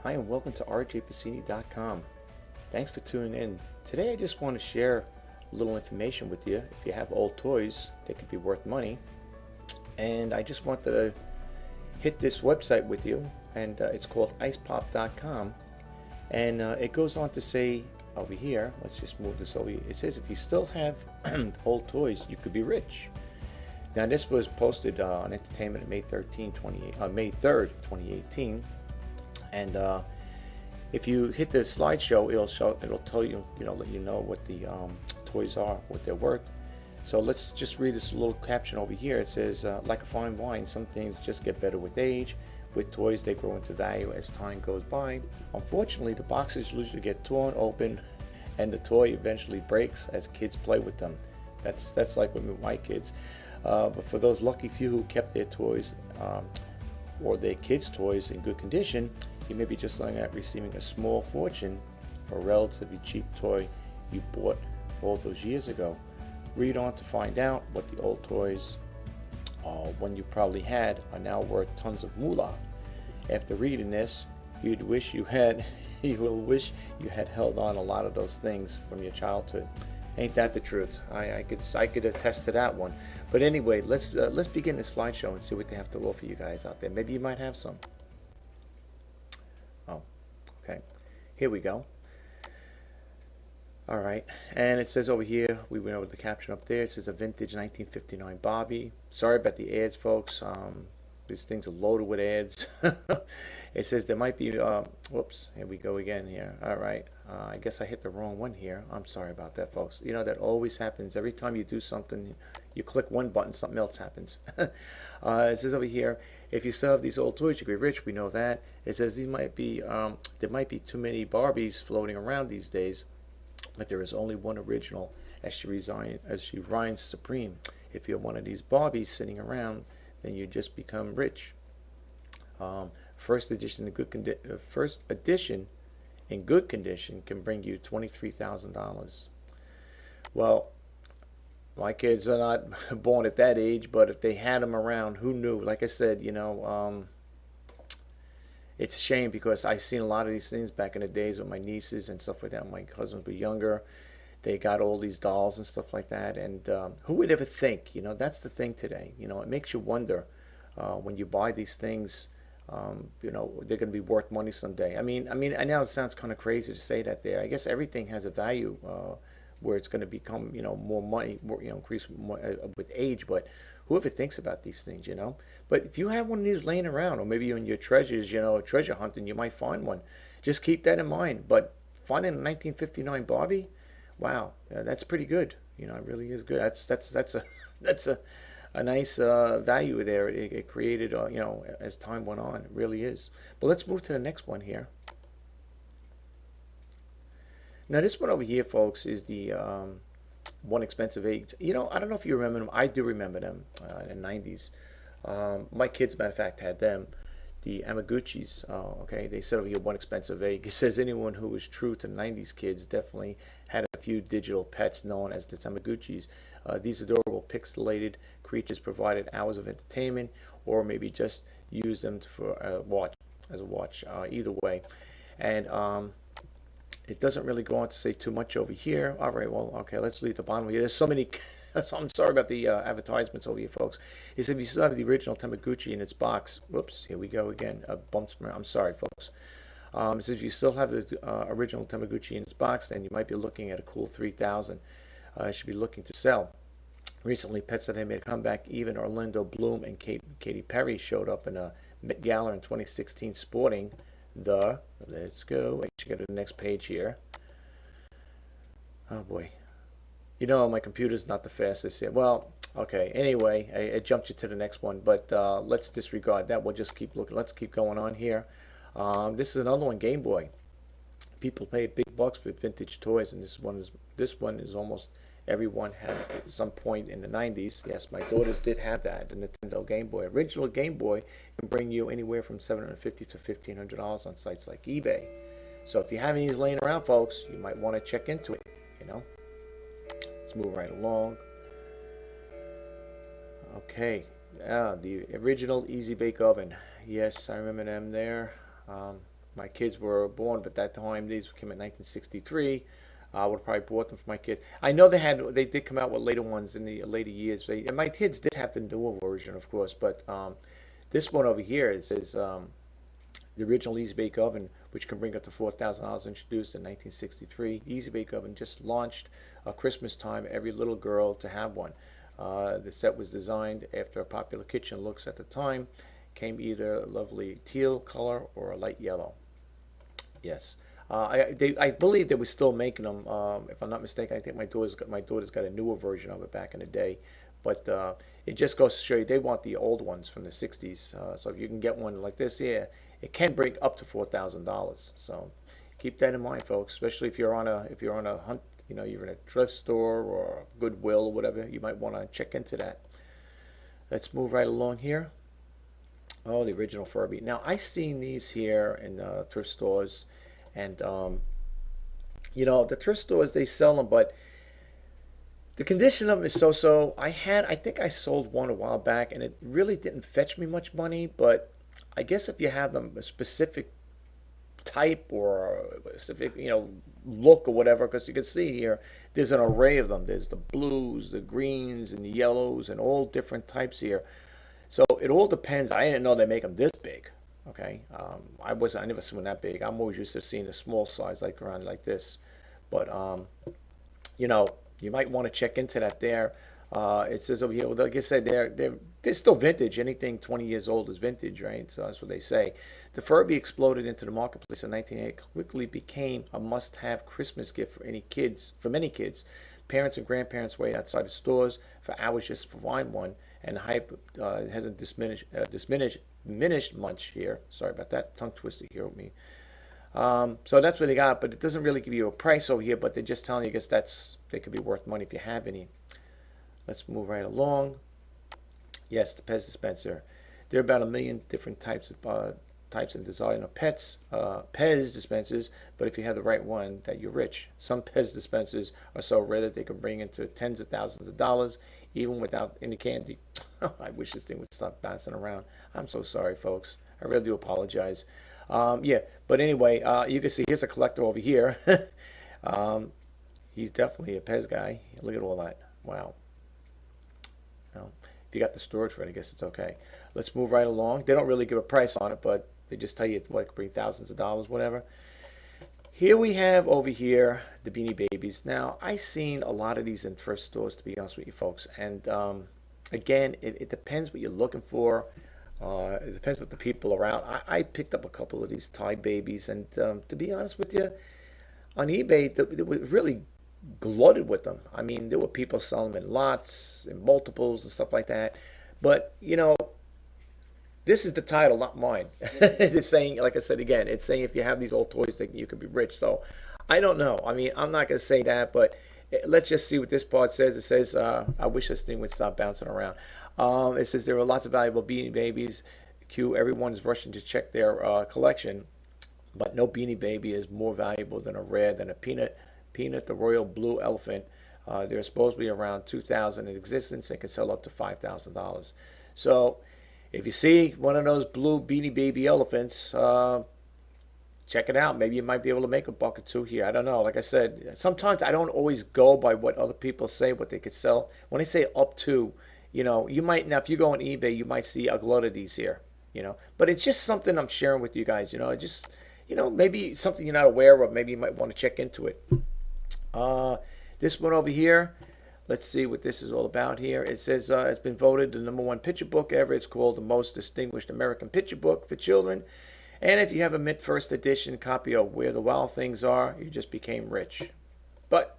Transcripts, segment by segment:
Hi and welcome to rjpacini.com. Thanks for tuning in. Today I just want to share a little information with you. If you have old toys, they could be worth money. And I just wanted to hit this website with you, and it's called icepop.com. And it goes on to say over here, let's just move this over here. It says if you still have old toys, you could be rich. Now this was posted on Entertainment on May 3rd, 2018. And if you hit the slideshow, it'll tell you, let you know what the toys are, what they're worth. So let's just read this little caption over here. It says, like a fine wine, some things just get better with age. With toys, they grow into value as time goes by. Unfortunately, the boxes usually get torn open, and the toy eventually breaks as kids play with them. That's like with my kids. But for those lucky few who kept their toys or their kids' toys in good condition, you may be just looking at receiving a small fortune for a relatively cheap toy you bought all those years ago. Read on to find out what the old toys one you probably had are now worth tons of moolah. After reading this, you will wish you had held on a lot of those things from your childhood. Ain't that the truth? I could attest to that one. But anyway, let's begin the slideshow and see what they have to offer you guys out there. Maybe you might have some. Oh, okay. Here we go. All right, and it says over here, we went over the caption up there. It says a vintage 1959 Barbie. Sorry about the ads, folks. These things are loaded with ads. It says there might be, whoops, here we go again here. All right, I guess I hit the wrong one here. I'm sorry about that, folks. You know, that always happens. Every time you do something, you click one button, something else happens. It says over here, if you still have these old toys, you could be rich. We know that. It says these might be, there might be too many Barbies floating around these days, but there is only one original as she reigns supreme. If you're one of these Barbies sitting around, then you just become rich. First edition in good condition can bring you $23,000. Well, my kids are not born at that age, but if they had them around, who knew? Like I said, it's a shame because I've seen a lot of these things back in the days with my nieces and stuff like that. My cousins were younger. They got all these dolls and stuff like that. And who would ever think? That's the thing today. It makes you wonder when you buy these things. They're going to be worth money someday. I mean, I know it sounds kind of crazy to say that there. I guess everything has a value where it's going to become, more money, increase with age. But whoever thinks about these things, But if you have one of these laying around, or maybe in your treasures, treasure hunting, you might find one. Just keep that in mind. But finding a 1959 Barbie, wow, that's pretty good. It really is good. That's a nice value there. It created, as time went on. It really is. But let's move to the next one here. Now this one over here, folks, is the one expensive egg. I don't know if you remember them. I do remember them in the 90s. My kids, matter of fact, had them. The Amaguchis. Okay, they said over here one expensive egg. It says anyone who was true to 90s kids definitely had a few digital pets known as the Tamaguchis. These adorable pixelated creatures provided hours of entertainment, or maybe just use them for a watch, either way. And it doesn't really go on to say too much over here. All right, well, okay, let's leave the bottom here. There's so many. So I'm sorry about the advertisements over here, folks. He said if you still have the original Tamaguchi in its box, whoops, here we go again. I'm sorry, folks. It says if you still have the original Tamaguchi in its box, then you might be looking at a cool $3,000. Should be looking to sell. Recently, Pet Said made a comeback. Even Orlando Bloom and Katy Perry showed up in a Met Gala in 2016 sporting the, let's go, I should go to the next page here. Oh boy. My computer's not the fastest here. Well, okay. Anyway, I jumped you to the next one, but let's disregard that. We'll just keep looking. Let's keep going on here. This is another one, Game Boy. People pay big bucks for vintage toys, and this one is almost everyone had at some point in the 90s. Yes, my daughters did have that, the Nintendo Game Boy. Original Game Boy can bring you anywhere from $750 to $1,500 on sites like eBay. So if you have any of these laying around, folks, you might want to check into it. Let's move right along. Okay, the original Easy Bake Oven. Yes, I remember them there. my kids were born, but that time these came in 1963. I would have probably bought them for my kids. I know they did come out with later ones in the later years. And my kids did have the newer version, of course, but this one over here is the original Easy Bake Oven, which can bring up to $4,000, introduced in 1963. Easy Bake Oven just launched Christmas time. Every little girl to have one. The set was designed after popular kitchen looks at the time. Came either a lovely teal color or a light yellow. Yes. I believe they were still making them. If I'm not mistaken, I think my daughter's got a newer version of it back in the day. But it just goes to show you they want the old ones from the 60s. So if you can get one like this, yeah, it can bring up to $4,000. So keep that in mind, folks. Especially if you're on a hunt, you're in a thrift store or Goodwill or whatever, you might want to check into that. Let's move right along here. Oh, the original Furby. Now I've seen these here in thrift stores. And, the thrift stores, they sell them, but the condition of them is so-so. I think I sold one a while back, and it really didn't fetch me much money, but I guess if you have them a specific type or a specific, look or whatever, because you can see here, there's an array of them. There's the blues, the greens, and the yellows, and all different types here. So it all depends. I didn't know they make them this big. Okay, I never seen one that big. I'm always used to seeing a small size, like around like this. But you might want to check into that there. It says over here, well, like I said, they're still vintage. Anything 20 years old is vintage, right? So that's what they say. The Furby exploded into the marketplace in 1980. Quickly became a must-have Christmas gift for many kids. Parents and grandparents wait outside the stores for hours just to find one, and the hype hasn't diminished much here. Sorry about that, tongue twister here with me. So that's what they got, but it doesn't really give you a price over here, but they're just telling you, I guess they could be worth money if you have any. Let's move right along. Yes, the Pez Dispenser. There are about 1 million different types and design of Pez dispensers, but if you have the right one, that you're rich. Some Pez dispensers are so rare that they can bring into tens of thousands of dollars, even without any candy. I wish this thing would stop bouncing around. I'm so sorry, folks. I really do apologize. Yeah, but anyway, you can see here's a collector over here. He's definitely a Pez guy. Look at all that. Wow. Well, if you got the storage for it, I guess it's okay. Let's move right along. They don't really give a price on it, but they just tell you what could bring thousands of dollars, whatever. Here we have over here the Beanie Babies. Now, I've seen a lot of these in thrift stores, to be honest with you folks. And again, it depends what you're looking for. It depends what the people around. I picked up a couple of these Thai babies, and to be honest with you, on eBay, they were really glutted with them. I mean, there were people selling them in lots and multiples and stuff like that. But, this is the title, not mine. It's saying, like I said again, it's saying if you have these old toys, that you could be rich. So I don't know. I mean, I'm not going to say that, but let's just see what this part says. It says, I wish this thing would stop bouncing around. It says there are lots of valuable Beanie Babies. Everyone is rushing to check their collection, but no Beanie Baby is more valuable than a Peanut, the royal blue elephant. There are supposedly around 2,000 in existence and can sell up to $5,000. So if you see one of those blue Beanie Baby elephants, check it out. Maybe you might be able to make a buck or two here. I don't know. Like I said, sometimes I don't always go by what other people say, what they could sell. When they say up to, you might, now if you go on eBay, you might see a glut of these here, But it's just something I'm sharing with you guys, just, maybe something you're not aware of. Maybe you might want to check into it. This one over here, let's see what this is all about here. It says it's been voted the #1 picture book ever. It's called the Most Distinguished American Picture Book for Children. And if you have a mint first edition copy of Where the Wild Things Are, you just became rich. But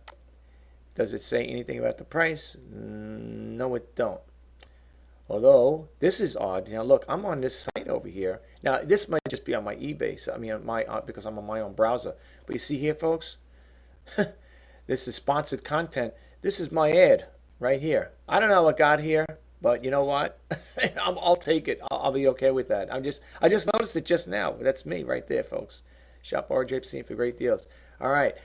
does it say anything about the price? No, it don't. Although this is odd. Now look, I'm on this site over here. Now this might just be on my eBay. So, I mean, because I'm on my own browser. But you see here, folks, this is sponsored content. This is my ad right here. I don't know what got here, but you know what? I'll take it. I'll be okay with that. I just noticed it just now. That's me right there, folks. Shop RJPC for great deals. All right.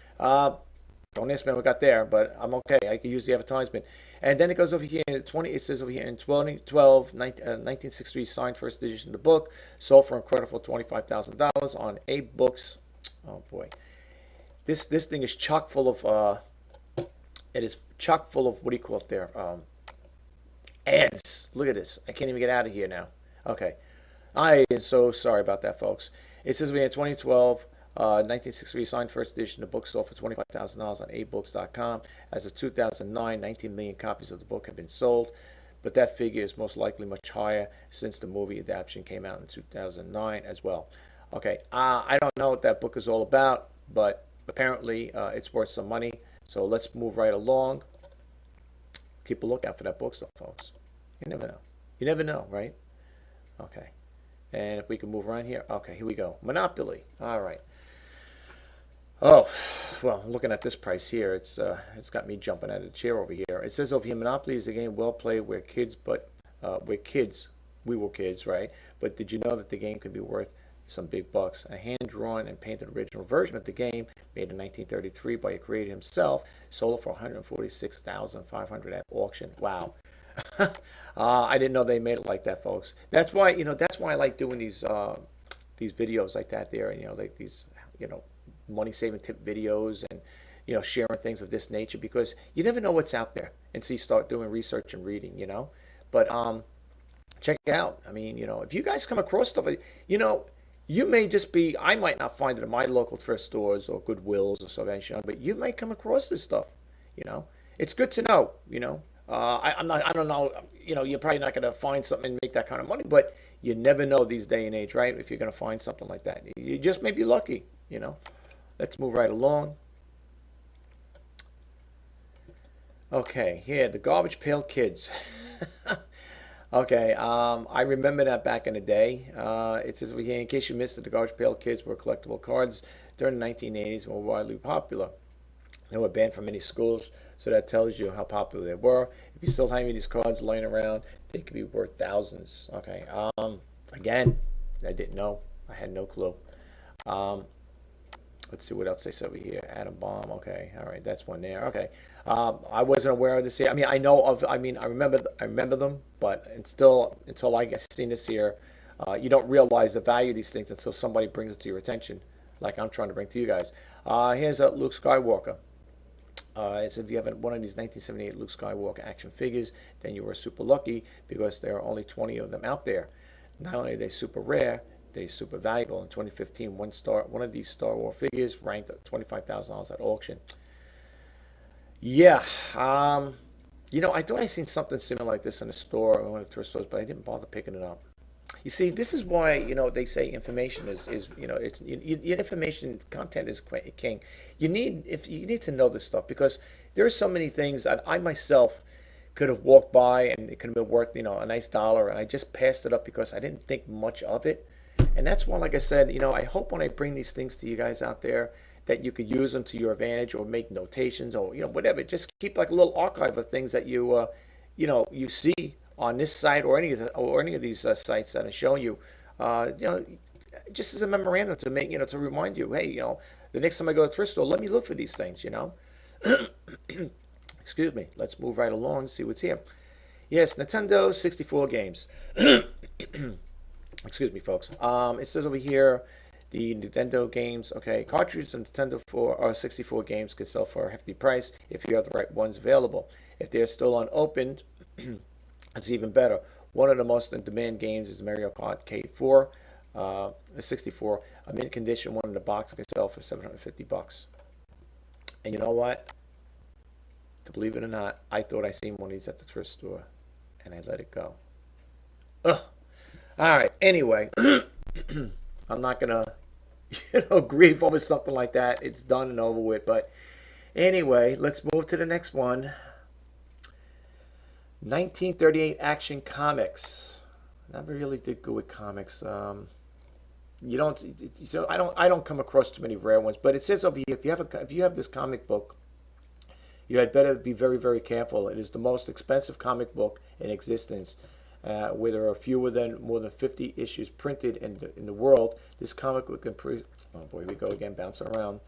Don't ask me how we got there, but I'm okay. I can use the advertisement. And then it goes over here in 20. It says over here in 2012, 1963, signed first edition of the book, sold for incredible $25,000 on Abe Books. Oh boy, this thing is chock full of. It is chock full of, what do you call it there? Ads. Look at this. I can't even get out of here now. Okay. I am so sorry about that, folks. It says we had 2012, 1963, signed first edition. The book sold for $25,000 on abooks.com. As of 2009, 19 million copies of the book have been sold, but that figure is most likely much higher since the movie adaptation came out in 2009 as well. Okay, I don't know what that book is all about, but apparently it's worth some money. So let's move right along. Keep a lookout for that book stuff, folks. You never know. You never know, right? Okay. And if we can move around here. Okay, here we go. Monopoly. All right. Oh, well, looking at this price here, it's got me jumping out of the chair over here. It says over here, Monopoly is a game well played where we were kids, right? But did you know that the game could be worth some big bucks? A hand-drawn and painted original version of the game, made in 1933 by a creator himself, sold for $146,500 at auction. Wow. I didn't know they made it like that, folks. That's why, that's why I like doing these videos like that there, like these, money-saving tip videos and, sharing things of this nature, because you never know what's out there until you start doing research and reading, But check it out. I mean, if you guys come across stuff, you may just be, I might not find it in my local thrift stores or Goodwills or something, but you might come across this stuff, It's good to know, I don't know, you're probably not going to find something and make that kind of money, but you never know these day and age, right? If you're going to find something like that. You just may be lucky, Let's move right along. Okay, here, the Garbage Pail Kids. Okay, I remember that back in the day. It says, in case you missed it, the Garbage Pail Kids were collectible cards during the 1980s and were widely popular. They were banned from many schools, so that tells you how popular they were. If you still have any of these cards laying around, they could be worth thousands. Okay, again, I didn't know. I had no clue. Let's see what else they said over here. Atom bomb. Okay, all right, that's one there. Okay, I wasn't aware of this here. I mean, I know of. I mean, I remember them, but until I get seen this here, you don't realize the value of these things until somebody brings it to your attention, like I'm trying to bring to you guys. Here's a Luke Skywalker. As if you have one of these 1978 Luke Skywalker action figures, then you were super lucky because there are only 20 of them out there. Not only are they super rare, they're super valuable. In 2015, one of these Star Wars figures ranked at $25,000 at auction. Yeah, I thought I seen something similar like this in a store or one of the thrift stores, but I didn't bother picking it up. You see, this is why, they say information is it's information content is king. You need to know this stuff, because there are so many things that I myself could have walked by and it could have been worth, a nice dollar, and I just passed it up because I didn't think much of it. And that's why, like I said, I hope when I bring these things to you guys out there that you could use them to your advantage or make notations or, whatever. Just keep like a little archive of things that you see on this site or any of these sites that I show you, just as a memorandum to make, to remind you, hey, the next time I go to a thrift store, let me look for these things, Excuse me. Let's move right along and see what's here. Yes, Nintendo 64 games. Excuse me, folks. It says over here, the Nintendo games. Okay, cartridges of Nintendo 64 games could sell for a hefty price if you have the right ones available. If they're still unopened, it's even better. One of the most in-demand games is Mario Kart K4, 64. A mint condition one in the box can sell for $750. And you know what? To believe it or not, I thought I seen one of these at the thrift store, and I let it go. Ugh. All right. Anyway, I'm not gonna, grieve over something like that. It's done and over with. But anyway, let's move to the next one. 1938 Action Comics. Never really did good with comics. You don't. So I don't come across too many rare ones. But it says over here, if you have this comic book, you had better be very, very careful. It is the most expensive comic book in existence. Where there are more than 50 issues printed in the world. This comic book can oh boy, we go again, bouncing around.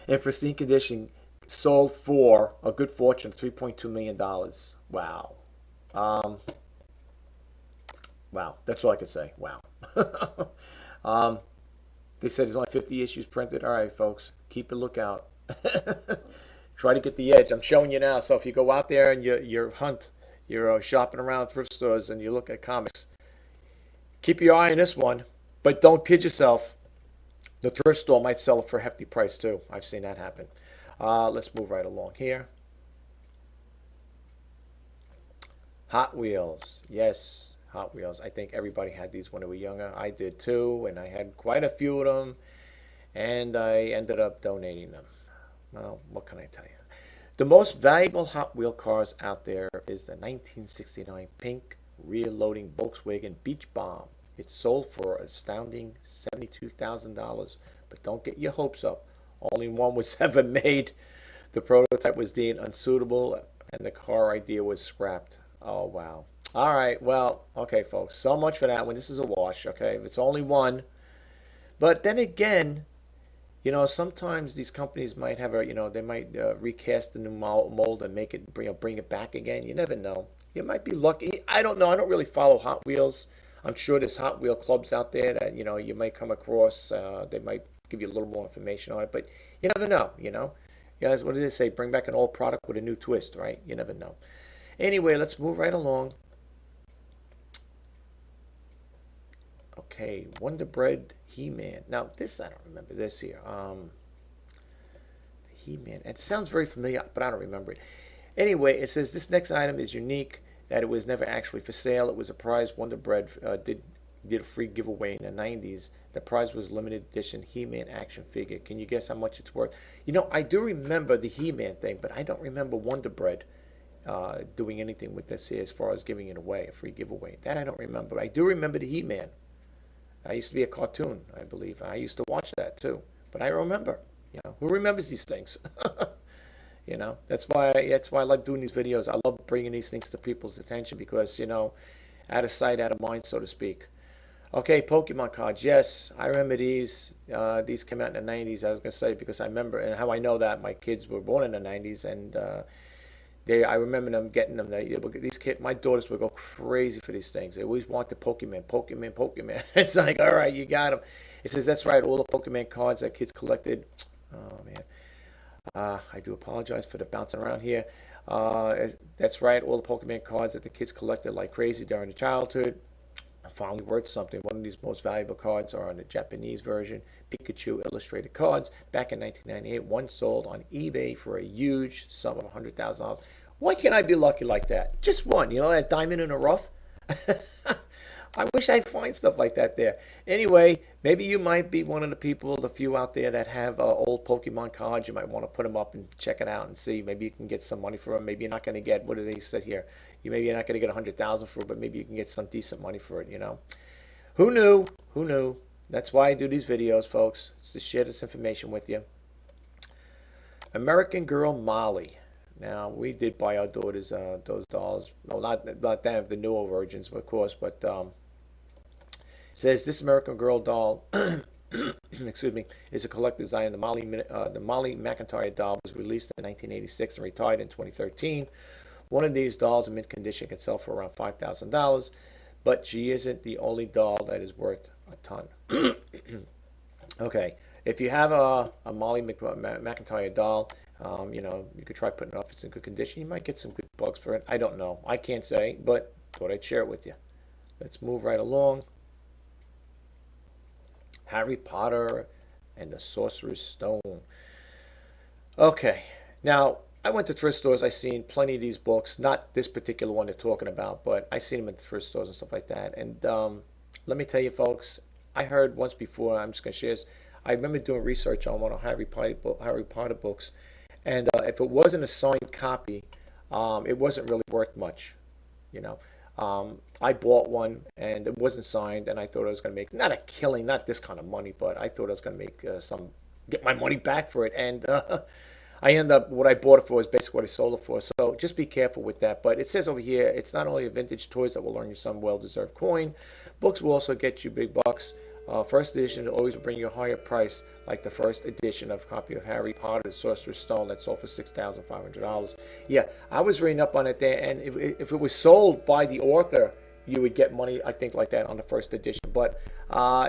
in pristine condition, sold for a good fortune, $3.2 million. Wow. Um, wow. That's all I can say. Wow. um, they said there's only 50 issues printed. All right, folks, keep a lookout. Try to get the edge. I'm showing you now. So if you go out there and you hunt, you're shopping around thrift stores and you look at comics, keep your eye on this one, but don't kid yourself. The thrift store might sell it for a hefty price too. I've seen that happen. Let's move right along here. Hot Wheels. Yes, Hot Wheels. I think everybody had these when they were younger. I did too, and I had quite a few of them, and I ended up donating them. Well, what can I tell you? The most valuable Hot Wheel cars out there is the 1969 pink rear-loading Volkswagen Beach Bomb. It sold for an astounding $72,000, but don't get your hopes up. Only one was ever made. The prototype was deemed unsuitable, and the car idea was scrapped. Oh, wow. All right, well, okay, folks. So much for that one. This is a wash, okay? If it's only one. But then again, sometimes these companies might have they might recast the new mold and make it, bring it back again. You never know. You might be lucky. I don't know. I don't really follow Hot Wheels. I'm sure there's Hot Wheel clubs out there that, you might come across. They might give you a little more information on it, but you never know, Guys, what do they say? Bring back an old product with a new twist, right? You never know. Anyway, let's move right along. Okay, Wonder Bread HeMan. Now, this, I don't remember this here. HeMan. It sounds very familiar, but I don't remember it. Anyway, it says this next item is unique, that it was never actually for sale. It was a prize. Wonder Bread did a free giveaway in the 90s. The prize was limited edition He-Man action figure. Can you guess how much it's worth? I do remember the He-Man thing, but I don't remember Wonder Bread doing anything with this here as far as giving it away, a free giveaway. That I don't remember. But I do remember the He-Man. I used to be a cartoon, I believe. I used to watch that too. But I remember. Who remembers these things? That's why I like doing these videos. I love bringing these things to people's attention because, out of sight, out of mind, so to speak. Okay, Pokemon cards. Yes, I remember these. These came out in the 90s, I was going to say, because I remember, and how I know that, my kids were born in the 90s, and I remember them getting them. These kids, my daughters would go crazy for these things. They always wanted Pokemon, Pokemon, Pokemon. It's like, all right, you got them. It says, that's right, all the Pokemon cards that kids collected. Oh, man. I do apologize for the bouncing around here. That's right, all the Pokemon cards that the kids collected like crazy during the childhood are finally worth something. One of these most valuable cards are on the Japanese version, Pikachu illustrated cards. Back in 1998, one sold on eBay for a huge sum of $100,000. Why can't I be lucky like that? Just one, that diamond in the rough. I wish I'd find stuff like that there. Anyway, maybe you might be one of the people, the few out there that have old Pokemon cards. You might want to put them up and check it out and see. Maybe you can get some money for them. Maybe you're not going to get, what do they say here? Maybe you're not going to get $100,000 for it, but maybe you can get some decent money for it, Who knew? Who knew? That's why I do these videos, folks. It's to share this information with you. American Girl Molly. Now, we did buy our daughters those dolls. Well, not them, the newer versions, of course, but says this American Girl doll, excuse me, is a collector's item. The Molly McIntyre doll was released in 1986 and retired in 2013. One of these dolls in mint condition can sell for around $5,000, but she isn't the only doll that is worth a ton. Okay, if you have a Molly McIntyre doll, you could try putting it up if it's in good condition. You might get some good bucks for it. I don't know. I can't say, but thought I'd share it with you. Let's move right along. Harry Potter and the Sorcerer's Stone. Okay, now I went to thrift stores. I seen plenty of these books. Not this particular one they're talking about, but I seen them at the thrift stores and stuff like that. And let me tell you, folks, I heard once before. I'm just gonna share this. I remember doing research on one of Harry Potter books, and if it wasn't a signed copy, it wasn't really worth much, I bought one and it wasn't signed, and I thought I was going to make not a killing, not this kind of money, but I thought I was going to make get my money back for it, and I ended up what I bought it for is basically what I sold it for. So just be careful with that. But it says over here, it's not only a vintage toys that will earn you some well-deserved coin. Books will also get you big bucks. First edition will always bring you a higher price, like the first edition of copy of Harry Potter, the Sorcerer's Stone that sold for $6,500. Yeah, I was reading up on it there, and if it was sold by the author, you would get money, I think, like that on the first edition. But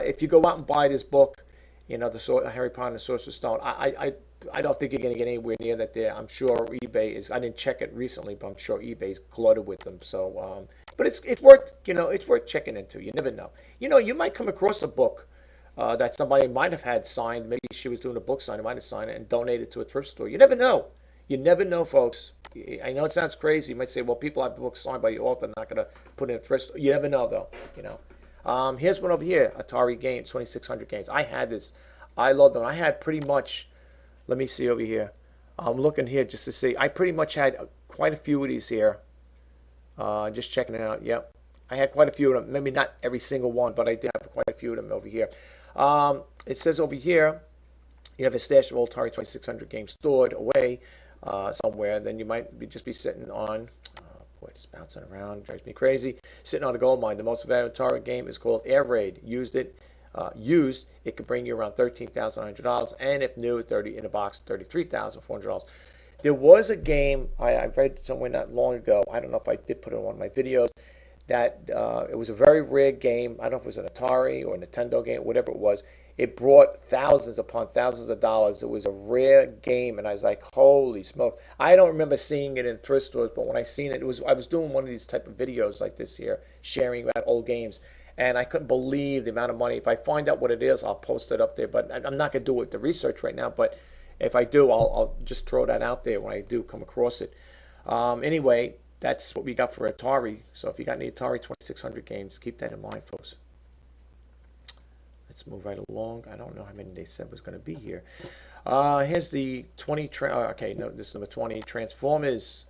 if you go out and buy this book, the Harry Potter and the Sorcerer's Stone, I don't think you're going to get anywhere near that there. I'm sure eBay is. I didn't check it recently, but I'm sure eBay's glutted with them. So, but it's worth it's worth checking into. You never know. You might come across a book that somebody might have had signed. Maybe she was doing a book signing, might have signed it and donated it to a thrift store. You never know. You never know, folks. I know it sounds crazy. You might say, well, people have the book signed by the author, not going to put it in a thrift store. You never know, though. Here's one over here, Atari game, 2600 games. I had this. I loved them. I had pretty much, let me see over here. I'm looking here just to see. I pretty much had quite a few of these here. Just checking it out. Yep. I had quite a few of them. Maybe not every single one, but I did have quite a few of them over here. It says over here, you have a stash of old Atari 2600 games stored away somewhere. Then you might just be sitting on, boy, it's bouncing around, drives me crazy. Sitting on a gold mine. The most valuable Atari game is called Air Raid. Used, it could bring you around $13,100, and if new, 30 in a box, $33,400. There was a game I read somewhere not long ago. I don't know if I did put it on one of my videos. That it was a very rare game. I don't know if it was an Atari or a Nintendo game, whatever it was. It brought thousands upon thousands of dollars. It was a rare game, and I was like, holy smoke. I don't remember seeing it in thrift stores, but when I seen it, I was doing one of these type of videos like this here, sharing about old games. And I couldn't believe the amount of money. If I find out what it is, I'll post it up there. But I'm not going to do it the research right now. But if I do, I'll just throw that out there when I do come across it. Anyway, that's what we got for Atari. So if you got any Atari 2600 games, keep that in mind, folks. Let's move right along. I don't know how many they said was going to be here. Here's the 20. Okay, no, this is number 20. Transformers.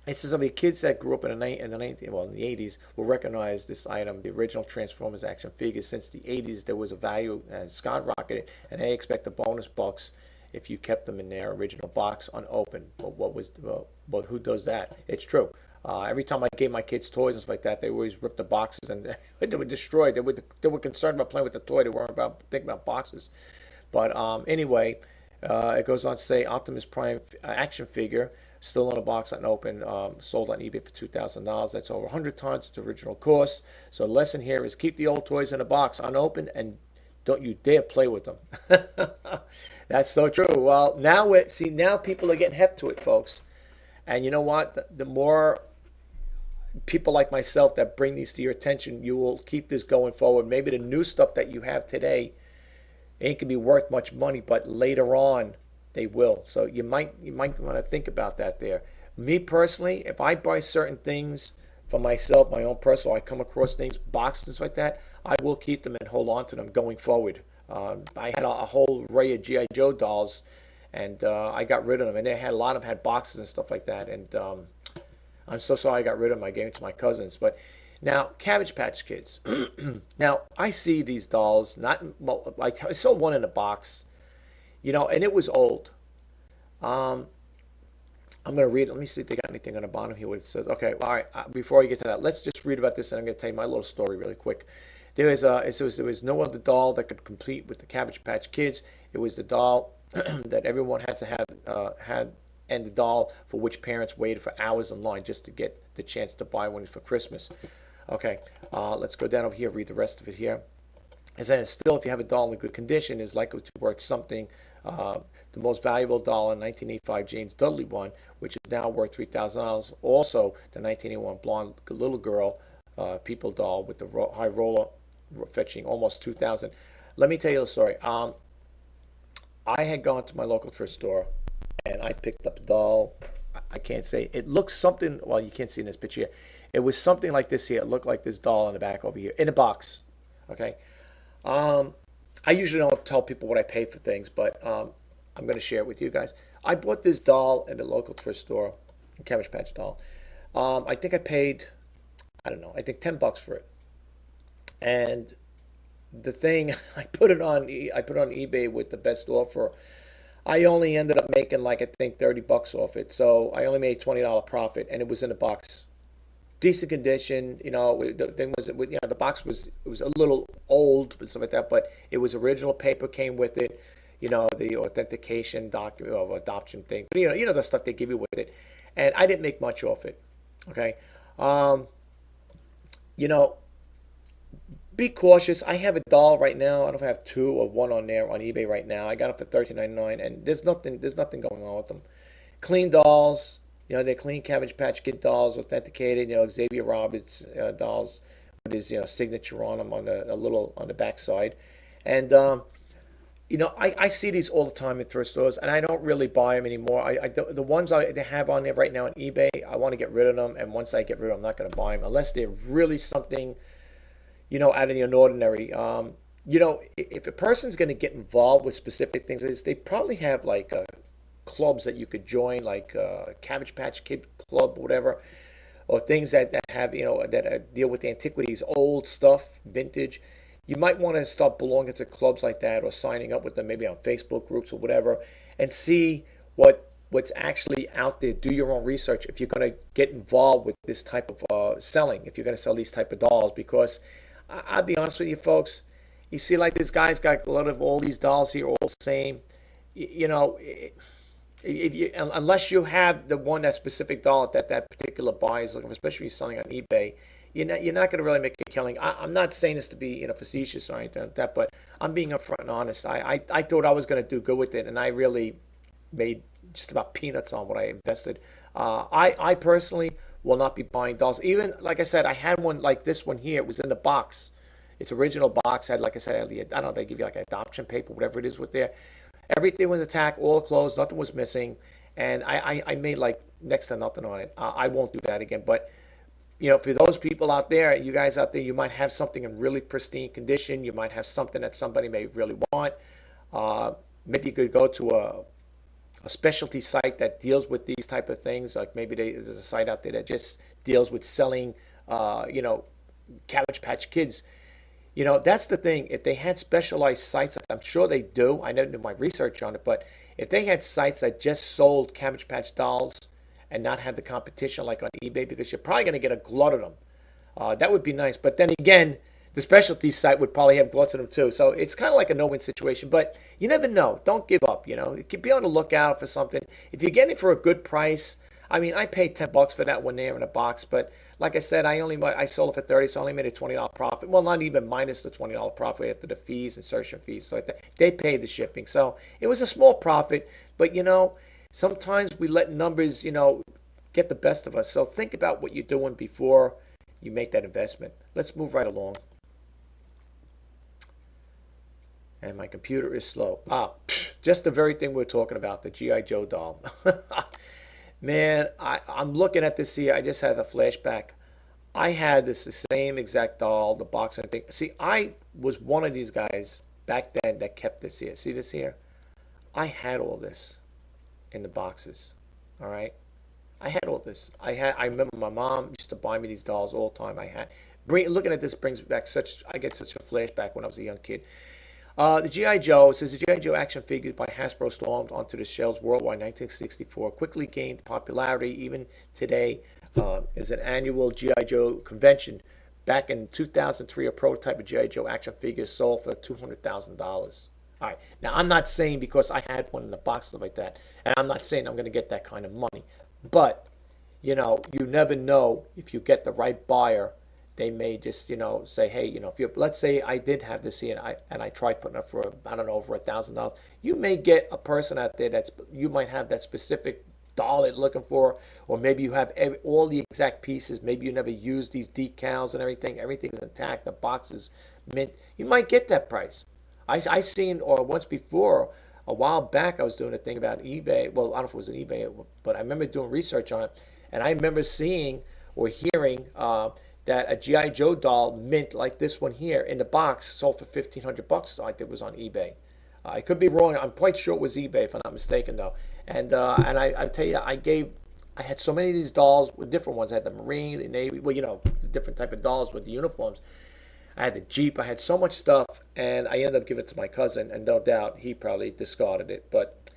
It says, of the kids that grew up in the 80s will recognize this item, the original Transformers action figures. Since the 80s, there was a value skyrocketed, and they expect the bonus bucks if you kept them in their original box unopened. But who does that? It's true. Every time I gave my kids toys and stuff like that, they always ripped the boxes and they were destroyed. They were concerned about playing with the toy. They weren't thinking about boxes. But anyway, it goes on to say Optimus Prime action figure. Still in a box unopened, sold on eBay for $2,000. That's over 100 times its original cost. So the lesson here is keep the old toys in a box unopened and don't you dare play with them. That's so true. Well, now people are getting hip to it, folks. And you know what? The more people like myself that bring these to your attention, you will keep this going forward. Maybe the new stuff that you have today ain't gonna be worth much money, but later on, they will. So you might want to think about that there. Me personally, if I buy certain things for myself, my own personal, I come across things, boxes like that, I will keep them and hold on to them going forward. I had a whole array of G.I. Joe dolls, and I got rid of them. And a lot of them had boxes and stuff like that. And I'm so sorry I got rid of them. I gave them to my cousins. But now, Cabbage Patch Kids. Now, I see these dolls, I sold one in a box. And it was old. I'm going to read. Let me see if they got anything on the bottom here. What it says. Okay. All right. Before I get to that, let's just read about this, and I'm going to tell you my little story really quick. There was no other doll that could compete with the Cabbage Patch Kids. It was the doll that everyone had to have and the doll for which parents waited for hours in line just to get the chance to buy one for Christmas. Okay. Let's go down over here. Read the rest of it here. And then still, if you have a doll in good condition, is likely to worth something. The most valuable doll in 1985, James Dudley one, which is now worth $3,000. Also, the 1981 blonde little girl people doll with the high roller fetching almost $2,000. Let me tell you the story. I had gone to my local thrift store, and I picked up a doll. I can't say. It looks something, well, you can't see in this picture here. It was something like this here. It looked like this doll in the back over here, in a box. Okay. I usually don't tell people what I pay for things, but I'm going to share it with you guys. I bought this doll at a local thrift store, a Cabbage Patch doll. I think I paid, I don't know, I think $10 for it. And the thing, I put it on eBay with the best offer. I only ended up making like, I think $30 off it. So I only made $20 profit, and it was in a box. decent condition. The thing was, the box was, it was a little old and stuff like that, but it was original paper came with it. The authentication document or adoption thing. But the stuff they give you with it, and I didn't make much off it. Okay, you know, be cautious. I have a doll right now. I don't know if I have two or one on there on eBay right now. I got them for $13.99, and there's nothing going on with them. Clean dolls. They're clean Cabbage Patch Kid dolls, authenticated. Xavier Roberts dolls with his signature on them on the a little on the back side, and I see these all the time in thrift stores, and I don't really buy them anymore. The ones they have on there right now on eBay, I want to get rid of them, and once I get rid of them, I'm not going to buy them unless they're really something out of the ordinary. If a person's going to get involved with specific things, they probably have like clubs that you could join, like Cabbage Patch Kid Club, or whatever, or things that have that deal with antiquities, old stuff, vintage. You might want to start belonging to clubs like that, or signing up with them, maybe on Facebook groups or whatever, and see what's actually out there. Do your own research if you're going to get involved with this type of selling. If you're going to sell these type of dolls, because I'll be honest with you, folks. You see, like this guy's got a lot of all these dolls here, all the same. Unless you have the one, that specific doll that particular buyer is looking for, especially if you're selling on eBay, you're not going to really make a killing. I'm not saying this to be facetious or anything like that, but I'm being upfront and honest. I thought I was going to do good with it, and I really made just about peanuts on what I invested. I personally will not be buying dolls. Even, like I said, I had one like this one here. It was in the box. Its original box had, like I said, I don't know, they give you like adoption paper, whatever it is with there. Everything was intact, all closed, nothing was missing, and I made like next to nothing on it. I won't do that again. But for those people out there, you guys out there, you might have something in really pristine condition. You might have something that somebody may really want. Maybe you could go to a specialty site that deals with these type of things. Like maybe there's a site out there that just deals with selling, Cabbage Patch Kids. That's the thing. If they had specialized sites, I'm sure they do. I didn't do my research on it, but if they had sites that just sold Cabbage Patch dolls and not have the competition like on eBay, because you're probably going to get a glut of them. That would be nice. But then again, the specialty site would probably have gluts of them too. So it's kind of like a no-win situation. But you never know. Don't give up. You could be on the lookout for something. If you're getting it for a good price, I mean, I paid $10 for that one there in a box, but like I said, I sold it for 30, so I only made a $20 profit. Well, not even minus the $20 profit after the fees, insertion fees, so like that. They paid the shipping, so it was a small profit. But sometimes we let numbers, get the best of us. So think about what you're doing before you make that investment. Let's move right along. And my computer is slow. Just the very thing we're talking about, the G.I. Joe doll. Man, I'm looking at this here. I just had a flashback. I had the same exact doll, the box and everything. See, I was one of these guys back then that kept this here. See this here? I had all this in the boxes. All right? I had all this. I remember my mom used to buy me these dolls all the time. Looking at this brings back I get such a flashback when I was a young kid. The G.I. Joe, it says the G.I. Joe action figures by Hasbro stormed onto the shelves worldwide in 1964, quickly gained popularity even today as an annual G.I. Joe convention. Back in 2003, a prototype of G.I. Joe action figure sold for $200,000. All right, now I'm not saying because I had one in the box, stuff like that, and I'm not saying I'm going to get that kind of money, but, you never know if you get the right buyer. They may just, say, hey, if let's say I did have this here and I tried putting up for, I don't know, over $1,000. You may get a person out there you might have that specific doll that you're looking for, or maybe you have all the exact pieces. Maybe you never used these decals and everything. Everything's intact. The box is mint. You might get that price. I seen, or once before, a while back, I was doing a thing about eBay. Well, I don't know if it was an eBay, but I remember doing research on it, and I remember seeing or hearing that a G.I. Joe doll mint like this one here in the box sold for $1,500. Like it was on eBay. I could be wrong. I'm quite sure it was eBay if I'm not mistaken though. And I tell you, I had so many of these dolls with different ones. I had the Marine, the Navy, the different type of dolls with the uniforms. I had the Jeep. I had so much stuff, and I ended up giving it to my cousin, and no doubt he probably discarded it. But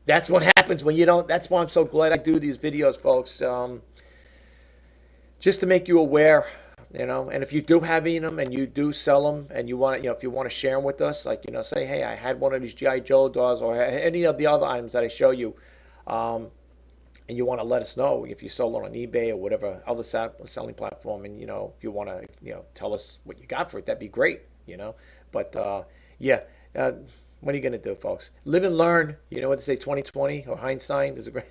that's what happens when you don't. That's why I'm so glad I do these videos, folks. just to make you aware, and if you do have them and you do sell them and you want, if you want to share them with us, like, say, hey, I had one of these GI Joe dolls or any of the other items that I show you, um, and you want to let us know if you sold it on eBay or whatever other selling platform, and if you want to, tell us what you got for it, that'd be great. But yeah, uh, what are you gonna do, folks? Live and learn. You know what they say, 2020 or hindsight is a great.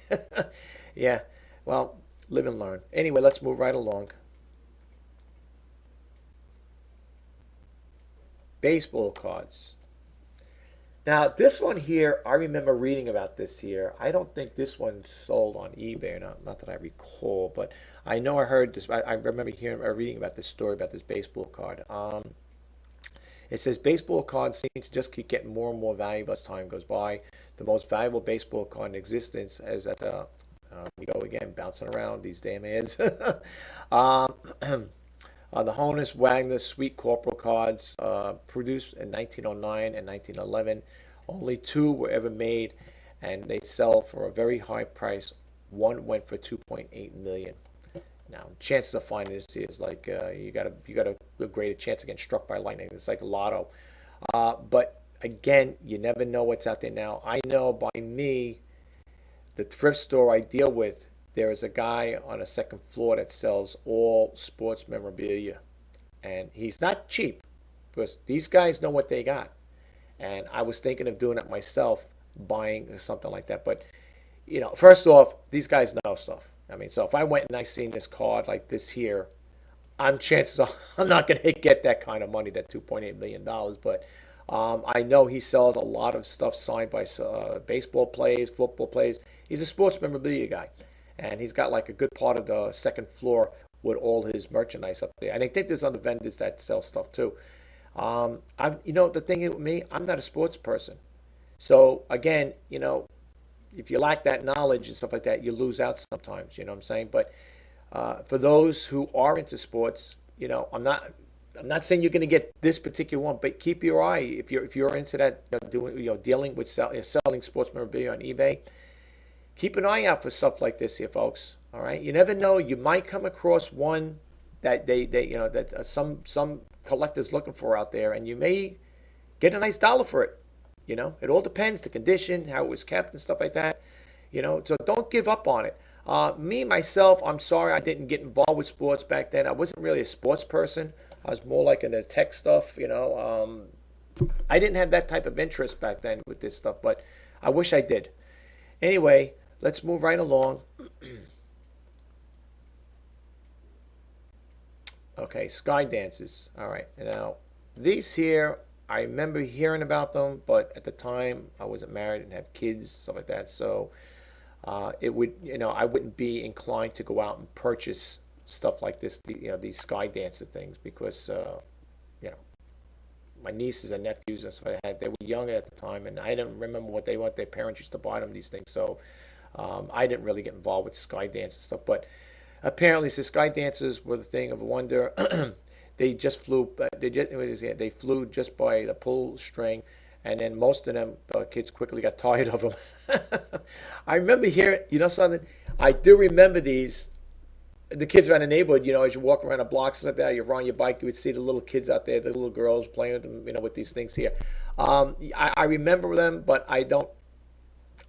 Yeah, well, live and learn. Anyway, let's move right along. Baseball cards. Now, this one here, I remember reading about this here. I don't think this one sold on eBay, not that I recall, but I know I heard this. I remember hearing or reading about this story about this baseball card. It says baseball cards seem to just keep getting more and more valuable as time goes by. The most valuable baseball card in existence is at the we go again, bouncing around these damn ads. um, the Honus Wagner Sweet Corporal cards, produced in 1909 and 1911. Only two were ever made, and they sell for a very high price. One went for 2.8 million. Now, chances of finding this is like you got a greater chance of getting struck by lightning. It's like a lotto. But again, you never know what's out there now. I know by me, the thrift store I deal with, there is a guy on a second floor that sells all sports memorabilia, and he's not cheap because these guys know what they got. And I was thinking of doing it myself, buying something like that. But first off, these guys know stuff. I mean, so if I went and I seen this card like this here, chances are I'm not going to get that kind of money, that $2.8 million. But I know he sells a lot of stuff signed by baseball players, football players. He's a sports memorabilia guy, and he's got like a good part of the second floor with all his merchandise up there. And I think there's other vendors that sell stuff too. The thing with me, I'm not a sports person. So again, if you lack that knowledge and stuff like that, you lose out sometimes. You know what I'm saying? But for those who are into sports, I'm not saying you're going to get this particular one, but keep your eye if you're into that, dealing with selling sports memorabilia on eBay. Keep an eye out for stuff like this here, folks. All right, you never know. You might come across one that that some collector's looking for out there, and you may get a nice dollar for it. It all depends the condition, how it was kept, and stuff like that. So don't give up on it. Me myself, I'm sorry I didn't get involved with sports back then. I wasn't really a sports person. I was more like into tech stuff. I didn't have that type of interest back then with this stuff, but I wish I did. Anyway, let's move right along. Okay, sky dances. All right, now these here, I remember hearing about them, but at the time I wasn't married and have kids, stuff like that. So it would, I wouldn't be inclined to go out and purchase stuff like this, these sky dancer things, because you know, my nieces and nephews and stuff like that, they were young at the time, and I didn't remember what their parents used to buy them these things. So I didn't really get involved with sky dance and stuff, but apparently, the sky dancers were the thing of a wonder. They just flew. They flew just by the pull string, and then most of them kids quickly got tired of them. I remember hearing, something. I do remember these. The kids around the neighborhood, as you walk around the blocks like that, you're on your bike, you would see the little kids out there, the little girls playing with them, with these things here. I remember them, but I don't.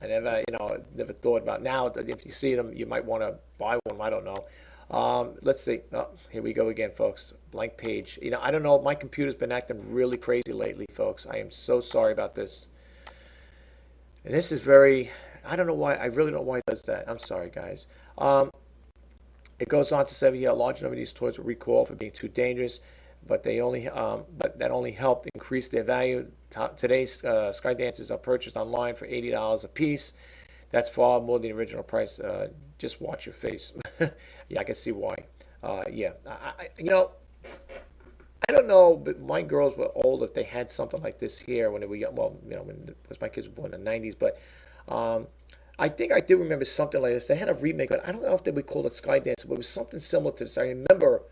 I never thought about now. If you see them, you might want to buy one. I don't know. Let's see. Oh, here we go again, folks. Blank page. I don't know. My computer's been acting really crazy lately, folks. I am so sorry about this. And this is very. I don't know why. I really don't know why it does that. I'm sorry, guys. It goes on to say here, a large number of these toys were recalled for being too dangerous, but but that only helped increase their value. Today's Sky Dances are purchased online for $80 a piece. That's far more than the original price. Just watch your face. Yeah, I can see why. Yeah, I don't know, but my girls were old if they had something like this here when they were young. Well, because my kids were born in the 90s, but I think I did remember something like this. They had a remake, but I don't know if they would call it Skydance, but it was something similar to this. I remember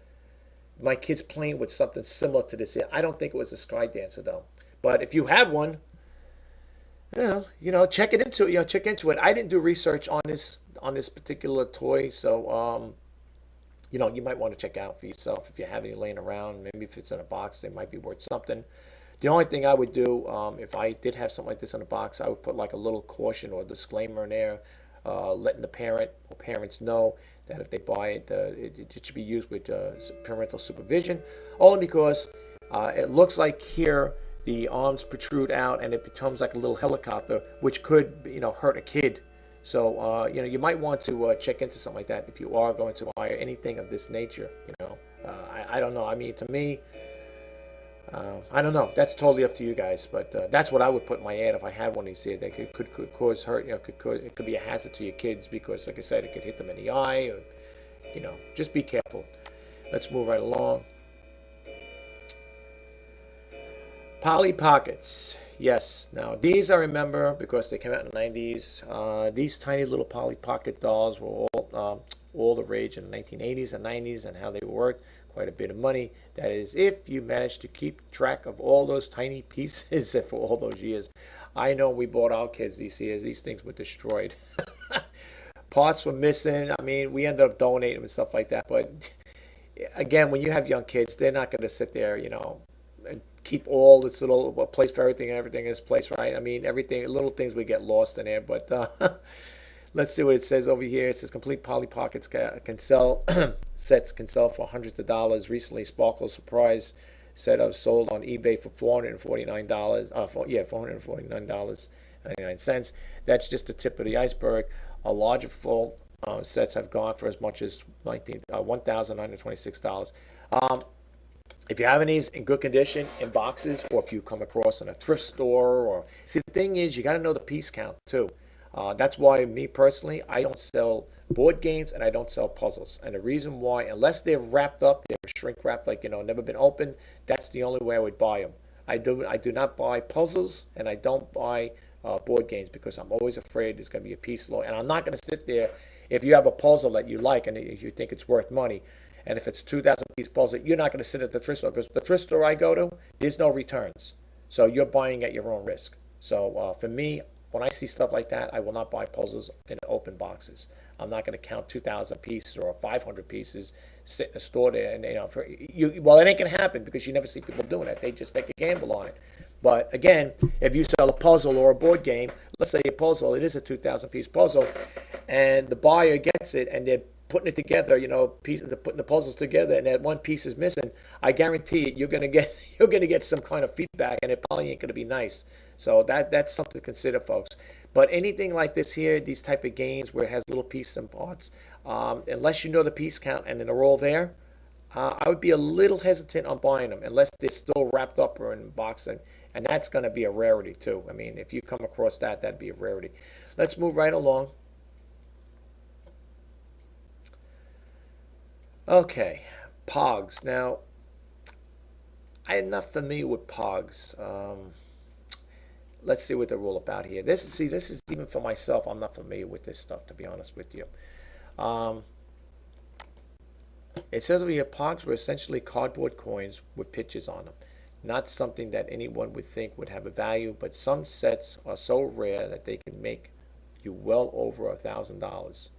my kids playing with something similar to this here. I don't think it was a Skydancer though. But if you have one, check it into check into it. I didn't do research on this particular toy, so you might want to check out for yourself if you have any laying around. Maybe if it's in a box, they might be worth something. The only thing I would do, if I did have something like this in a box, I would put like a little caution or disclaimer in there, letting the parent or parents know that if they buy it, it should be used with parental supervision. Only because it looks like here the arms protrude out and it becomes like a little helicopter, which could, hurt a kid. So, you might want to check into something like that if you are going to buy anything of this nature. I don't know. I mean, to me, I don't know. That's totally up to you guys. But that's what I would put in my ad if I had one of these here. That could cause hurt. It could be a hazard to your kids because, like I said, it could hit them in the eye. Or, just be careful. Let's move right along. Polly Pockets. Yes. Now, these I remember because they came out in the 90s. These tiny little Polly Pocket dolls were all the rage in the 1980s and 90s, and how they worked. Quite a bit of money. That is, if you managed to keep track of all those tiny pieces for all those years. I know we bought our kids these years. These things were destroyed. Parts were missing. I mean, we ended up donating them and stuff like that. But again, when you have young kids, they're not going to sit there, and keep all this little place for everything and everything in its place, right? I mean, everything, little things would get lost in there. But let's see what it says over here. It says complete Polly Pockets can sell sets can sell for hundreds of dollars. Recently, Sparkle Surprise set up sold on eBay for $449. $449.99. That's just the tip of the iceberg. A larger full sets have gone for as much as $1,926. If you have these in good condition in boxes, or if you come across in a thrift store, or see, the thing is, you got to know the piece count too. That's why, me personally, I don't sell board games and I don't sell puzzles. And the reason why, unless they're wrapped up, they're shrink wrapped, like, never been opened, that's the only way I would buy them. I do not buy puzzles, and I don't buy board games, because I'm always afraid there's going to be a piece low. And I'm not going to sit there, if you have a puzzle that you like and you think it's worth money, and if it's a 2,000 piece puzzle, you're not going to sit at the thrift store, because the thrift store I go to, there's no returns. So you're buying at your own risk. So for me, when I see stuff like that, I will not buy puzzles in open boxes. I'm not going to count 2,000 pieces or 500 pieces, sit in a store there, and well, it ain't going to happen, because you never see people doing that. They just take a gamble on it. But again, if you sell a puzzle or a board game, let's say a puzzle, it is a 2,000 piece puzzle, and the buyer gets it, and they're putting it together, they're putting the puzzles together, and that one piece is missing, I guarantee you're gonna get some kind of feedback, and it probably ain't gonna be nice. So that's something to consider, folks. But anything like this here, these type of games where it has little pieces and parts, unless you know the piece count and then they're all there, I would be a little hesitant on buying them unless they're still wrapped up or in boxing, and that's going to be a rarity too. I mean, if you come across that, that'd be a rarity. Let's move right along. Okay, Pogs. Now, I am not familiar with Pogs. Let's see what they're all about here. This is even for myself. I'm not familiar with this stuff, to be honest with you. It says over here, Pogs were essentially cardboard coins with pictures on them. Not something that anyone would think would have a value, but some sets are so rare that they can make you well over $1,000.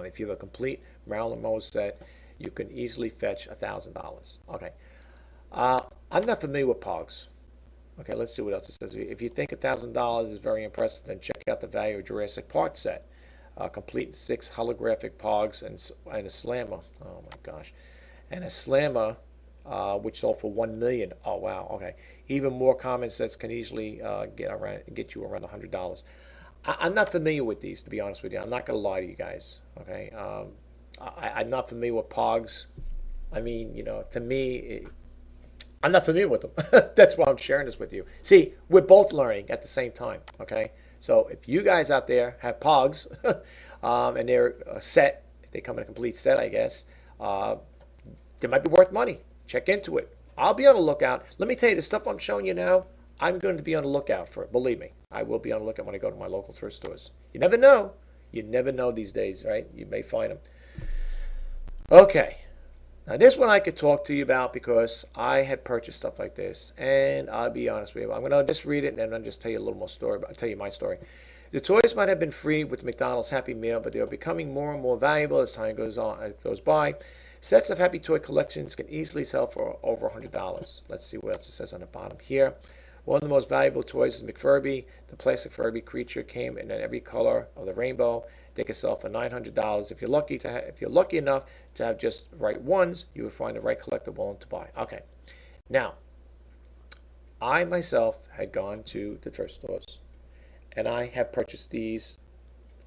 If you have a complete Marilyn Monroe set, you can easily fetch $1,000. Okay. I'm not familiar with Pogs. Okay, let's see what else it says. If you think $1,000 is very impressive, then check out the value of Jurassic Park set. Complete 6 holographic Pogs and a Slammer. Oh my gosh. And a Slammer, which sold for $1 million. Oh wow, okay. Even more common sets can easily get you around $100. I'm not familiar with these, to be honest with you. I'm not going to lie to you guys. Okay, I'm not familiar with Pogs. I mean, to me, I'm not familiar with them. That's why I'm sharing this with you. See, we're both learning at the same time. Okay, so if you guys out there have Pogs, and they're a set, if they come in a complete set, I guess, they might be worth money. Check into it. I'll be on the lookout. Let me tell you, the stuff I'm showing you now, I'm going to be on the lookout for it. Believe me, I will be on the lookout when I go to my local thrift stores. You never know. You never know these days, right? You may find them. Okay. Now, this one I could talk to you about because I had purchased stuff like this. And I'll be honest with you. I'm going to just read it and then I'll just tell you a little more story. I'll tell you my story. The toys might have been free with the McDonald's Happy Meal, but they are becoming more and more valuable as time goes by. Sets of Happy Toy collections can easily sell for over $100. Let's see what else it says on the bottom here. One of the most valuable toys is McFurby. The plastic Furby creature came in every color of the rainbow. They can sell for $900. If you're lucky enough to have just the right ones, you will find the right collector willing to buy. Okay, now I myself had gone to the thrift stores, and I have purchased these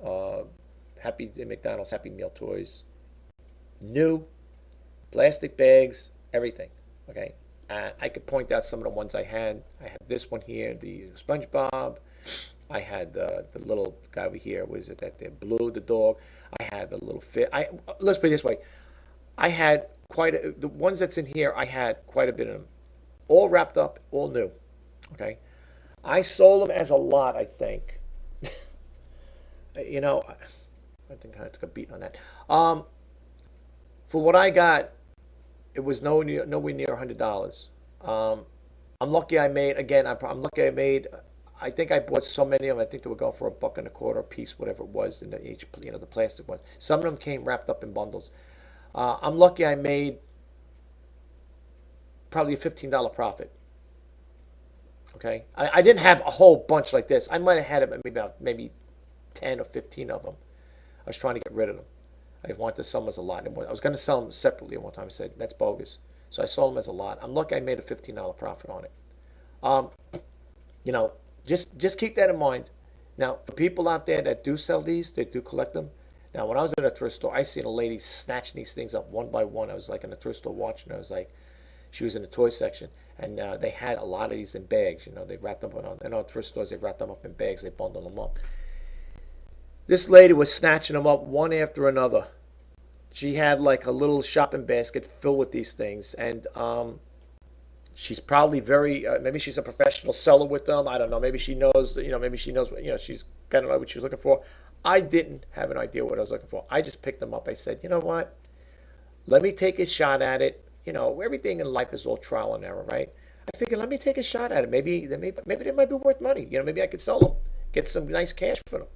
McDonald's Happy Meal toys, new, plastic bags, everything. Okay, I could point out some of the ones I had. I had this one here, the SpongeBob. I had the little guy over here. What is it that there? Blue, the dog. I had the little fit. Let's put it this way. I had the ones that's in here. I had quite a bit of them, all wrapped up, all new. Okay, I sold them as a lot. I think. I think I took a beat on that. For what I got, it was nowhere near $100. I'm lucky I made, again, I'm lucky I made, I think I bought so many of them, I think they were going for $1.25 a piece, whatever it was, in each, the plastic ones. Some of them came wrapped up in bundles. I'm lucky I made probably a $15 profit. Okay, I didn't have a whole bunch like this. I might have had maybe 10 or 15 of them. I was trying to get rid of them. I wanted to sell them as a lot. I was going to sell them separately at one time. I said, that's bogus. So I sold them as a lot. I'm lucky I made a $15 profit on it. Just keep that in mind. Now, for people out there that do sell these, they do collect them. Now, when I was at a thrift store, I seen a lady snatching these things up one by one. I was like in a thrift store watching. I was like, she was in the toy section. And they had a lot of these in bags. They wrapped them up. In our thrift stores, they wrapped them up in bags. They bundled them up. This lady was snatching them up one after another. She had like a little shopping basket filled with these things, and she's probably maybe she's a professional seller with them. I don't know. Maybe she knows. Maybe she knows what. She's kind of know what she was looking for. I didn't have an idea what I was looking for. I just picked them up. I said, you know what? Let me take a shot at it. Everything in life is all trial and error, right? I figured, let me take a shot at it. Maybe they might be worth money. Maybe I could sell them, get some nice cash for them.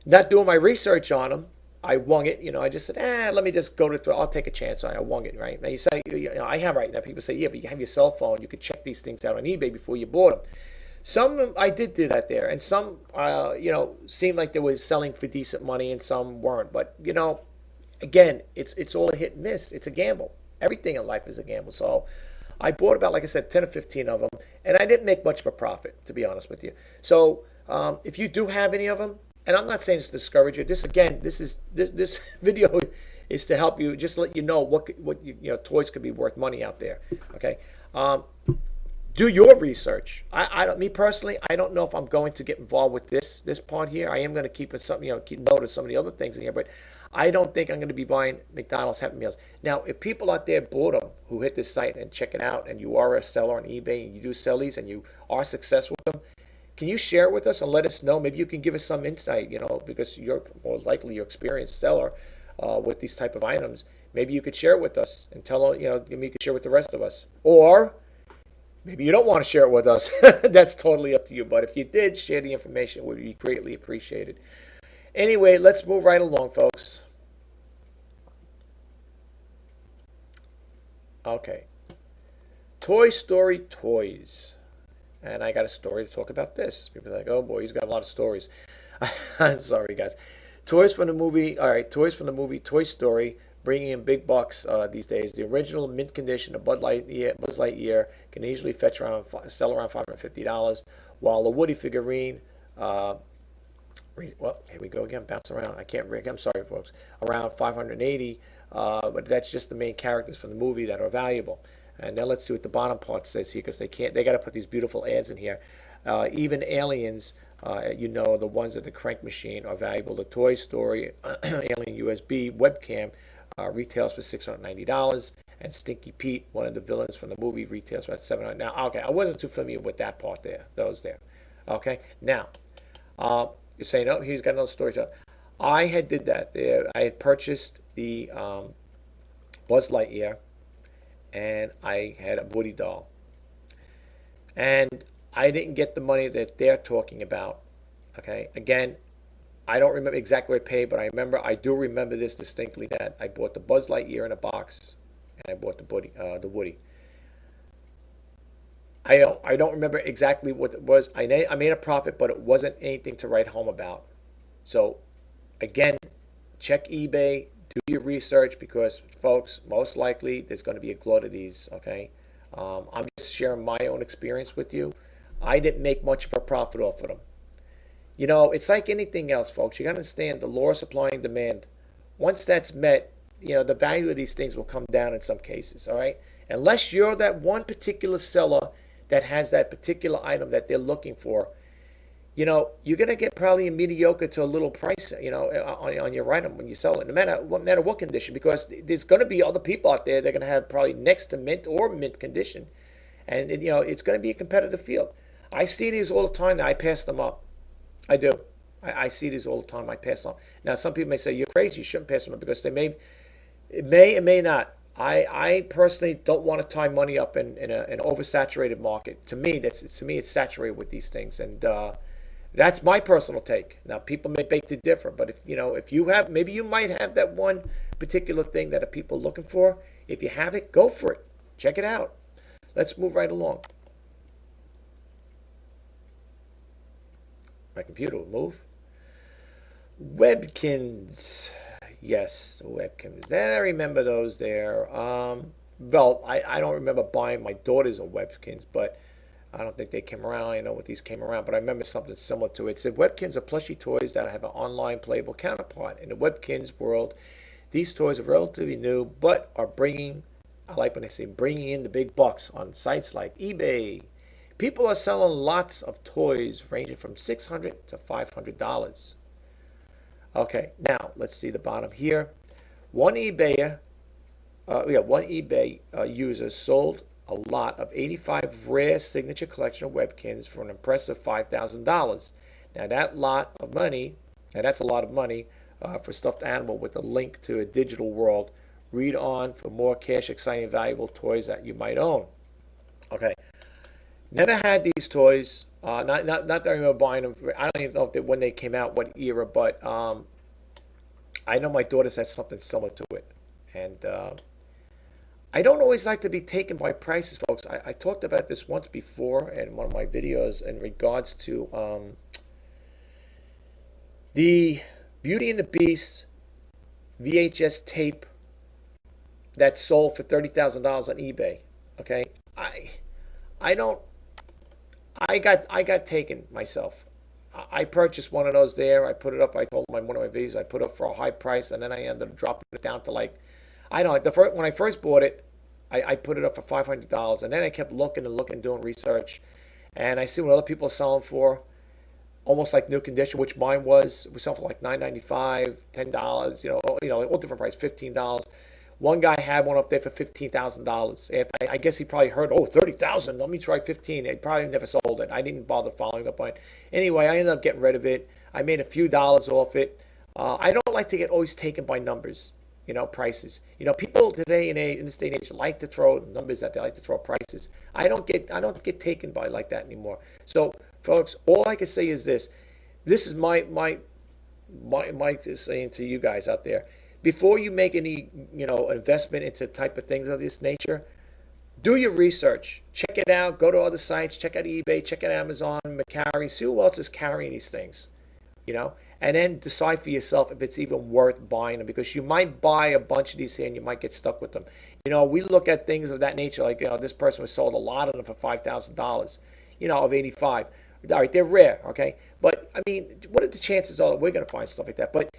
Not doing my research on them, I wung it. I just said, let me just go to. I'll take a chance. I wung it, right? Now you say, I have right now. People say, yeah, but you have your cell phone. You could check these things out on eBay before you bought them. Some I did do that there, and some, seemed like they were selling for decent money, and some weren't. But again, it's all a hit and miss. It's a gamble. Everything in life is a gamble. So I bought about, like I said, 10 or 15 of them, and I didn't make much of a profit, to be honest with you. So if you do have any of them, and I'm not saying this to discourage you. This video is to help you, just let you know what toys could be worth money out there. Okay, do your research. Me personally, I don't know if I'm going to get involved with this part here. I am going to keep it keep note of some of the other things in here, but I don't think I'm going to be buying McDonald's Happy Meals. Now, if people out there bought them who hit this site and check it out, and you are a seller on eBay and you do sell these and you are successful with them, can you share it with us and let us know? Maybe you can give us some insight, because you're more likely your experienced seller with these type of items. Maybe you could share it with us and tell, maybe you could share it with the rest of us. Or maybe you don't want to share it with us. That's totally up to you. But if you did share the information, it would be greatly appreciated. Anyway, let's move right along, folks. Okay. Toy Story toys. And I got a story to talk about this. People are like, oh boy, he's got a lot of stories. I'm sorry, guys. Toys from the movie Toy Story, bringing in big bucks these days. The original mint condition of Buzz Lightyear can easily sell around $550, while the Woody figurine, well, here we go again, bounce around. I can't read. I'm sorry, folks. Around $580, but that's just the main characters from the movie that are valuable. And now let's see what the bottom part says here, because they got to put these beautiful ads in here. Even aliens, the ones at the crank machine are valuable. The Toy Story Alien USB webcam retails for $690, and Stinky Pete, one of the villains from the movie, retails for $700. Now, okay, I wasn't too familiar with that part there, those there. Okay, now you're saying, oh, he's got another story. I had did that. I had purchased the Buzz Lightyear, and I had a Woody doll. And I didn't get the money that they're talking about Okay, again, I don't remember exactly what I paid, but I do remember this distinctly that I bought the Buzz Lightyear in a box, and I bought the Woody. I don't remember exactly what it was. I made a profit, but it wasn't anything to write home about. So again, check eBay, do your research because folks, most likely there's going to be a glut of these. Okay, I'm just sharing my own experience with you. I didn't make much of a profit off of them. It's like anything else, folks. You got to understand the law of supply and demand. Once that's met, the value of these things will come down in some cases, all right? Unless you're that one particular seller that has that particular item that they're looking for, you're going to get probably a mediocre to a little price, on your item when you sell it, no matter what condition, because there's going to be other people out there that are going to have probably next to mint or mint condition. And, it's going to be a competitive field. I see these all the time. I pass them up. I do. I see these all the time. I pass on. Now, some people may say you're crazy. You shouldn't pass them up because it may not. I personally don't want to tie money up in an oversaturated market. To me, it's saturated with these things, and that's my personal take. Now, people may beg to differ, but if you have, maybe you might have that one particular thing that are people looking for. If you have it, go for it. Check it out. Let's move right along. My computer will move. Webkinz. Yes, Webkinz. Then I remember those there. Well, I don't remember buying my daughters a Webkinz, but I don't think they came around. I know what these came around, but I remember something similar to it. It said Webkinz are plushy toys that have an online playable counterpart. In the Webkinz world, these toys are relatively new, but are I like when they say bringing in the big bucks on sites like eBay. People are selling lots of toys ranging from $600 to $500. Okay, now let's see the bottom here. One eBay user sold a lot of 85 rare signature collection of Webkinz for an impressive $5,000. Now that lot of money, and that's a lot of money for stuffed animal with a link to a digital world. Read on for more cash, exciting, valuable toys that you might own. Okay, never had these toys. Not that I remember buying them. I don't even know when they came out, what era, but I know my daughters had something similar to it. And I don't always like to be taken by prices, folks. I talked about this once before in one of my videos in regards to the Beauty and the Beast VHS tape that sold for $30,000 on eBay. Okay, I don't. I got taken myself. I purchased one of those there. I put it up. I told one of my videos I put it up for a high price, and then I ended up dropping it down to like, I don't know. When I first bought it, I put it up for $500, and then I kept looking and looking, doing research, and I see what other people are selling for, almost like new condition, which mine was. We sell for like $9.95, $10, all different price, $15. One guy had one up there for $15,000. I guess he probably heard, oh, 30,000. Let me try 15. He probably never sold it. I didn't bother following up on it. Anyway, I ended up getting rid of it. I made a few dollars off it. I don't like to get always taken by numbers, prices. People today in this day and age like to throw numbers that they like to throw prices. I don't get taken by like that anymore. So, folks, all I can say is this. This is my saying to you guys out there. Before you make any, investment into type of things of this nature, do your research. Check it out. Go to other sites. Check out eBay. Check out Amazon, Mercari. See who else is carrying these things, and then decide for yourself if it's even worth buying them, because you might buy a bunch of these here and you might get stuck with them. We look at things of that nature, like, this person was sold a lot of them for $5,000, of 85. All right, they're rare, okay? But, I mean, what are the chances are that we're going to find stuff like that? But,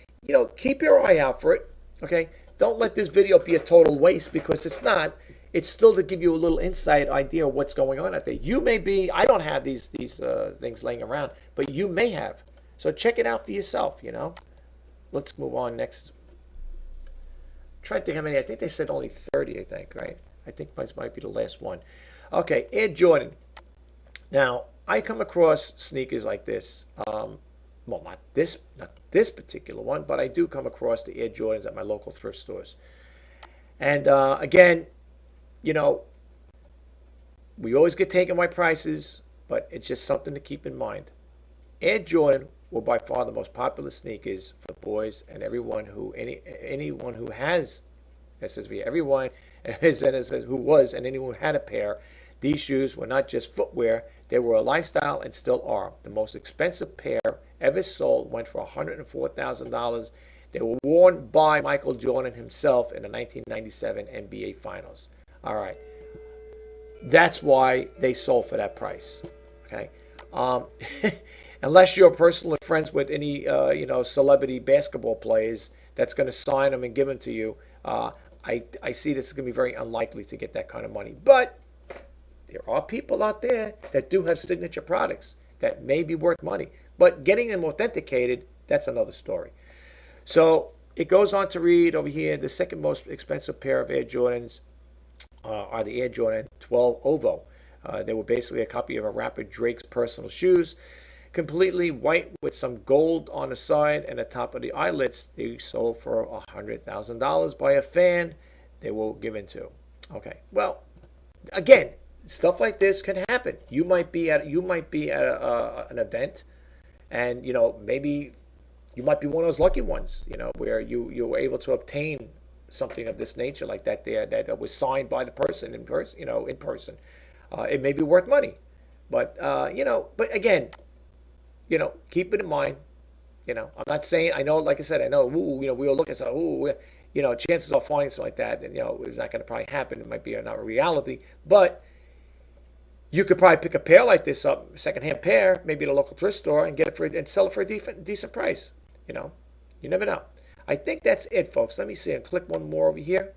keep your eye out for it. Okay, don't let this video be a total waste, because it's not. It's still to give you a little insight idea of what's going on out there. You may be. I don't have these things laying around, but you may have. So check it out for yourself. Let's move on next. I'm trying to think how many. I think they said only 30. I think, right? I think mine might be the last one. Okay, Air Jordan. Now I come across sneakers like this. Well, not this particular one, but I do come across the Air Jordans at my local thrift stores. And again, we always get taken by prices, but it's just something to keep in mind. Air Jordan were by far the most popular sneakers for boys, and anyone who has, it says via everyone, and it says who was, and anyone who had a pair. These shoes were not just footwear; they were a lifestyle and still are. The most expensive pair ever sold went for $104,000. They were worn by Michael Jordan himself in the 1997 NBA Finals. All right, that's why they sold for that price. Okay. Unless you're personally friends with any, celebrity basketball players that's going to sign them and give them to you, I see this is going to be very unlikely to get that kind of money. But there are people out there that do have signature products that may be worth money. But getting them authenticated, that's another story. So it goes on to read over here, the second most expensive pair of Air Jordans are the Air Jordan 12 OVO. They were basically a copy of a rapper Drake's personal shoes, completely white with some gold on the side and the top of the eyelets. They sold for $100,000 by a fan they were given to. Okay, well, again, stuff like this can happen. You might be at an event, and maybe you might be one of those lucky ones, where you were able to obtain something of this nature like that there that was signed by the person in person, in person. It may be worth money, but but again, keep it in mind. I'm not saying, I know, like I said, I know, we'll look and say, chances of finding something like that, and it's not going to probably happen. It might be not a reality, but you could probably pick a pair like this up, secondhand pair, maybe at a local thrift store, and get it and sell it for a decent price. You never know. I think that's it, folks. Let me see and click one more over here.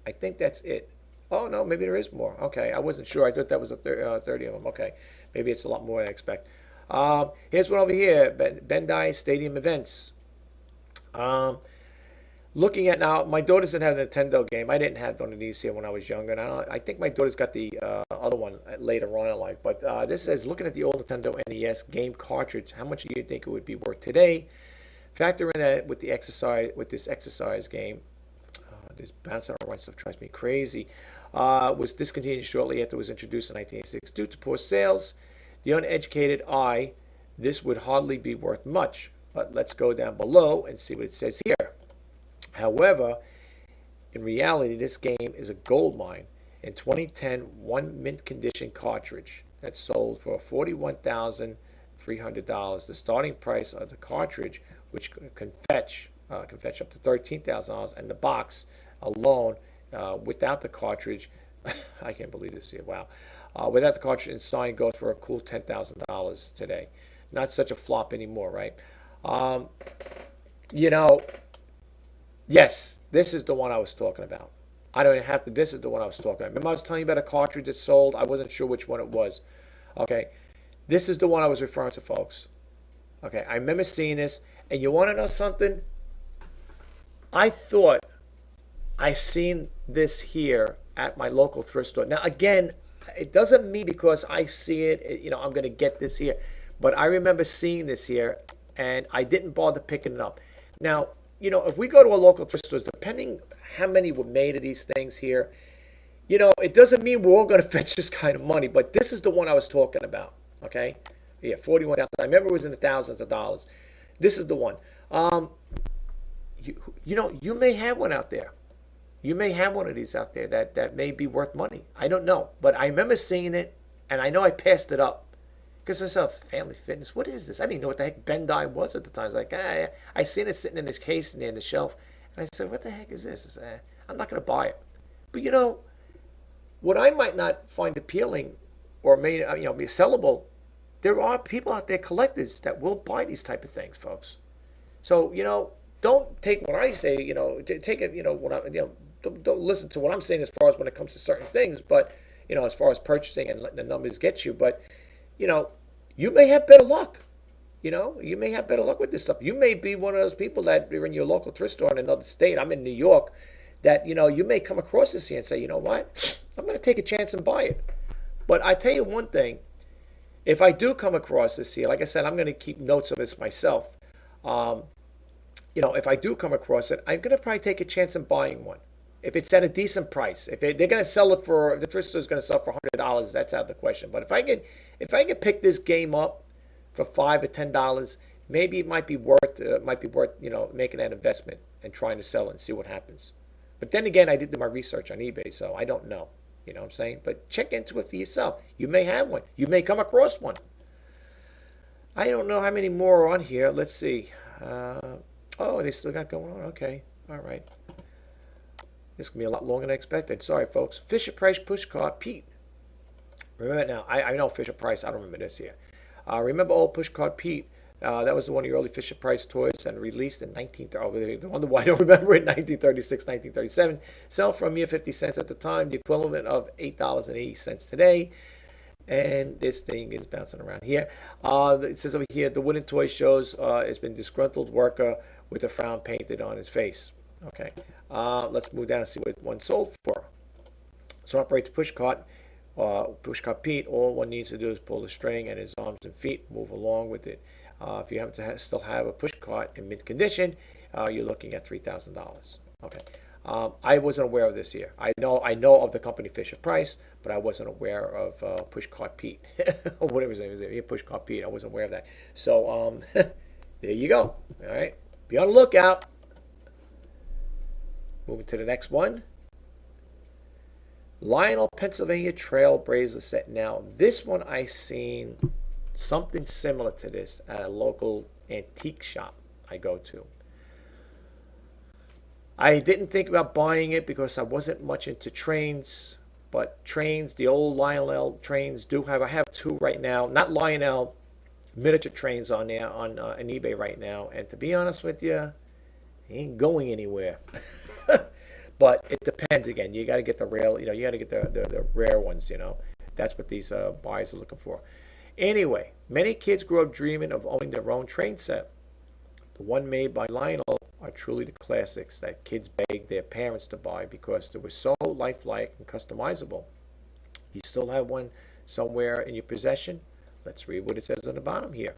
I think that's it. Oh, no, maybe there is more. Okay, I wasn't sure. I thought that was 30 of them. Okay, maybe it's a lot more than I expect. Here's one over here, Bandai Stadium Events. Looking at now, my daughters didn't have a Nintendo game. I didn't have one of these here when I was younger. And I think my daughters got the other one later on in life. But this says, looking at the old Nintendo NES game cartridge, how much do you think it would be worth today? Factor in that with this exercise game. This bouncing around stuff drives me crazy. Was discontinued shortly after it was introduced in 1986 due to poor sales. The uneducated eye, this would hardly be worth much. But let's go down below and see what it says here. However, in reality, this game is a gold mine. In 2010, one mint condition cartridge that sold for $41,300. The starting price of the cartridge, which can fetch up to $13,000, and the box alone, without the cartridge, I can't believe this here. Wow, without the cartridge inside, goes for a cool $10,000 today. Not such a flop anymore, right? Yes, this is the one I was talking about. I don't even have to. This is the one I was talking about. Remember I was telling you about a cartridge that sold? I wasn't sure which one it was. Okay, this is the one I was referring to, folks. Okay, I remember seeing this. And you want to know something? I thought I seen this here at my local thrift store. Now, again, it doesn't mean because I see it, I'm going to get this here. But I remember seeing this here, and I didn't bother picking it up. Now, if we go to a local thrift store, depending how many were made of these things here, it doesn't mean we're all going to fetch this kind of money. But this is the one I was talking about, okay? Yeah, $41,000. I remember it was in the thousands of dollars. This is the one. You may have one out there. You may have one of these out there that may be worth money. I don't know. But I remember seeing it, and I know I passed it up. Because myself, Family Fitness, what is this? I didn't even know what the heck Bandai was at the time. I was like, I seen it sitting in this case near the shelf. And I said, what the heck is this? I said, I'm not going to buy it. But what I might not find appealing or may be sellable, there are people out there, collectors, that will buy these type of things, folks. So, don't take what I say, take it, don't listen to what I'm saying as far as when it comes to certain things, but, as far as purchasing and letting the numbers get you. But, you may have better luck. You may have better luck with this stuff. You may be one of those people that are in your local thrift store in another state. I'm in New York. That, you may come across this here and say, you know what? I'm going to take a chance and buy it. But I tell you one thing. If I do come across this here, like I said, I'm going to keep notes of this myself. If I do come across it, I'm going to probably take a chance in buying one. If it's at a decent price. If they're going to sell it for, the thrift store is going to sell for $100, that's out of the question. But if I can pick this game up for $5 or $10, maybe it might be worth making that investment and trying to sell it and see what happens. But then again, I did do my research on eBay, so I don't know. You know what I'm saying? But check into it for yourself. You may have one. You may come across one. I don't know how many more are on here. Let's see. Oh, they still got going on. Okay. All right. This is going to be a lot longer than I expected. Sorry, folks. FisherPrice pushcart Pete. Remember now. I know FisherPrice. I don't remember this here. Remember old pushcart Pete? That was one of the early FisherPrice toys and released in 1930. I wonder why I don't remember it. 1936, 1937. Sell for a mere 50 cents at the time, the equivalent of $8.80 today. And this thing is bouncing around here. It says over here, the wooden toy shows has been disgruntled worker with a frown painted on his face. Okay, let's move down and see what one sold for. So operate the pushcart Pete. All one needs to do is pull the string and his arms and feet move along with it. If you happen to still have a pushcart in mint condition, you're looking at $3,000. Okay. I wasn't aware of this here. I know of the company FisherPrice, but I wasn't aware of Pushcart Pete or whatever his name is. Yeah, Pushcart Pete. I wasn't aware of that. So there you go. All right, be on the lookout. Moving to the next one. Lionel Pennsylvania Trailblazer set. Now this one I seen something similar to this at a local antique shop I go to. I didn't think about buying it because I wasn't much into trains, but trains, the old Lionel Trains I have two right now, not Lionel, miniature trains on there on eBay right now, and to be honest with you, they ain't going anywhere. But it depends again. You got to get the rare, you got to get the rare ones, That's what these buyers are looking for. Anyway, many kids grew up dreaming of owning their own train set. The one made by Lionel are truly the classics that kids begged their parents to buy because they were so lifelike and customizable. You still have one somewhere in your possession? Let's read what it says on the bottom here.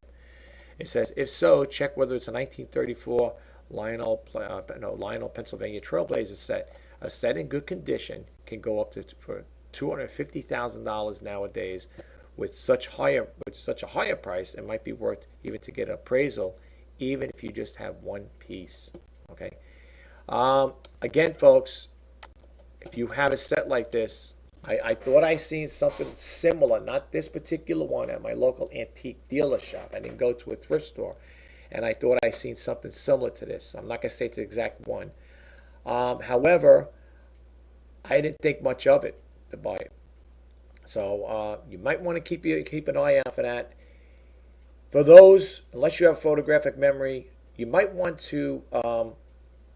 It says, if so, check whether it's a 1934 Lionel Pennsylvania Trailblazer set. A set in good condition can go up to for $250,000 nowadays. With such a higher price, it might be worth even to get an appraisal, even if you just have one piece. Okay. Again, folks, if you have a set like this, I thought I seen something similar, not this particular one, at my local antique dealer shop. I didn't go to a thrift store, and I thought I seen something similar to this. I'm not gonna say it's the exact one. However, I didn't think much of it to buy it. So you might want to keep an eye out for that. For those, unless you have photographic memory, you might want to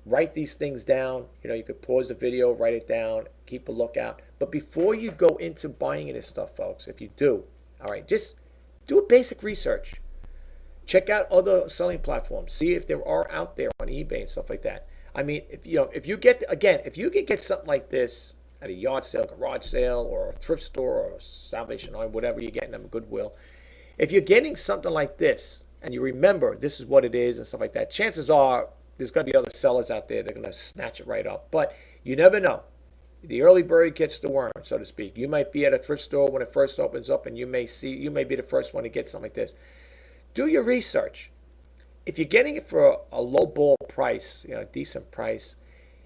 write these things down. You could pause the video, write it down, keep a lookout. But before you go into buying this stuff, folks, if you do, all right, just do a basic research. Check out other selling platforms. See if there are out there on eBay and stuff like that. I mean, if you can get something like this at a yard sale, garage sale, or a thrift store, or Salvation Army, whatever you're getting them, Goodwill. If you're getting something like this, and you remember this is what it is and stuff like that, chances are there's going to be other sellers out there that are going to snatch it right up. But you never know. The early bird gets the worm, so to speak. You might be at a thrift store when it first opens up, and you may be the first one to get something like this. Do your research. If you're getting it for a low ball price, decent price,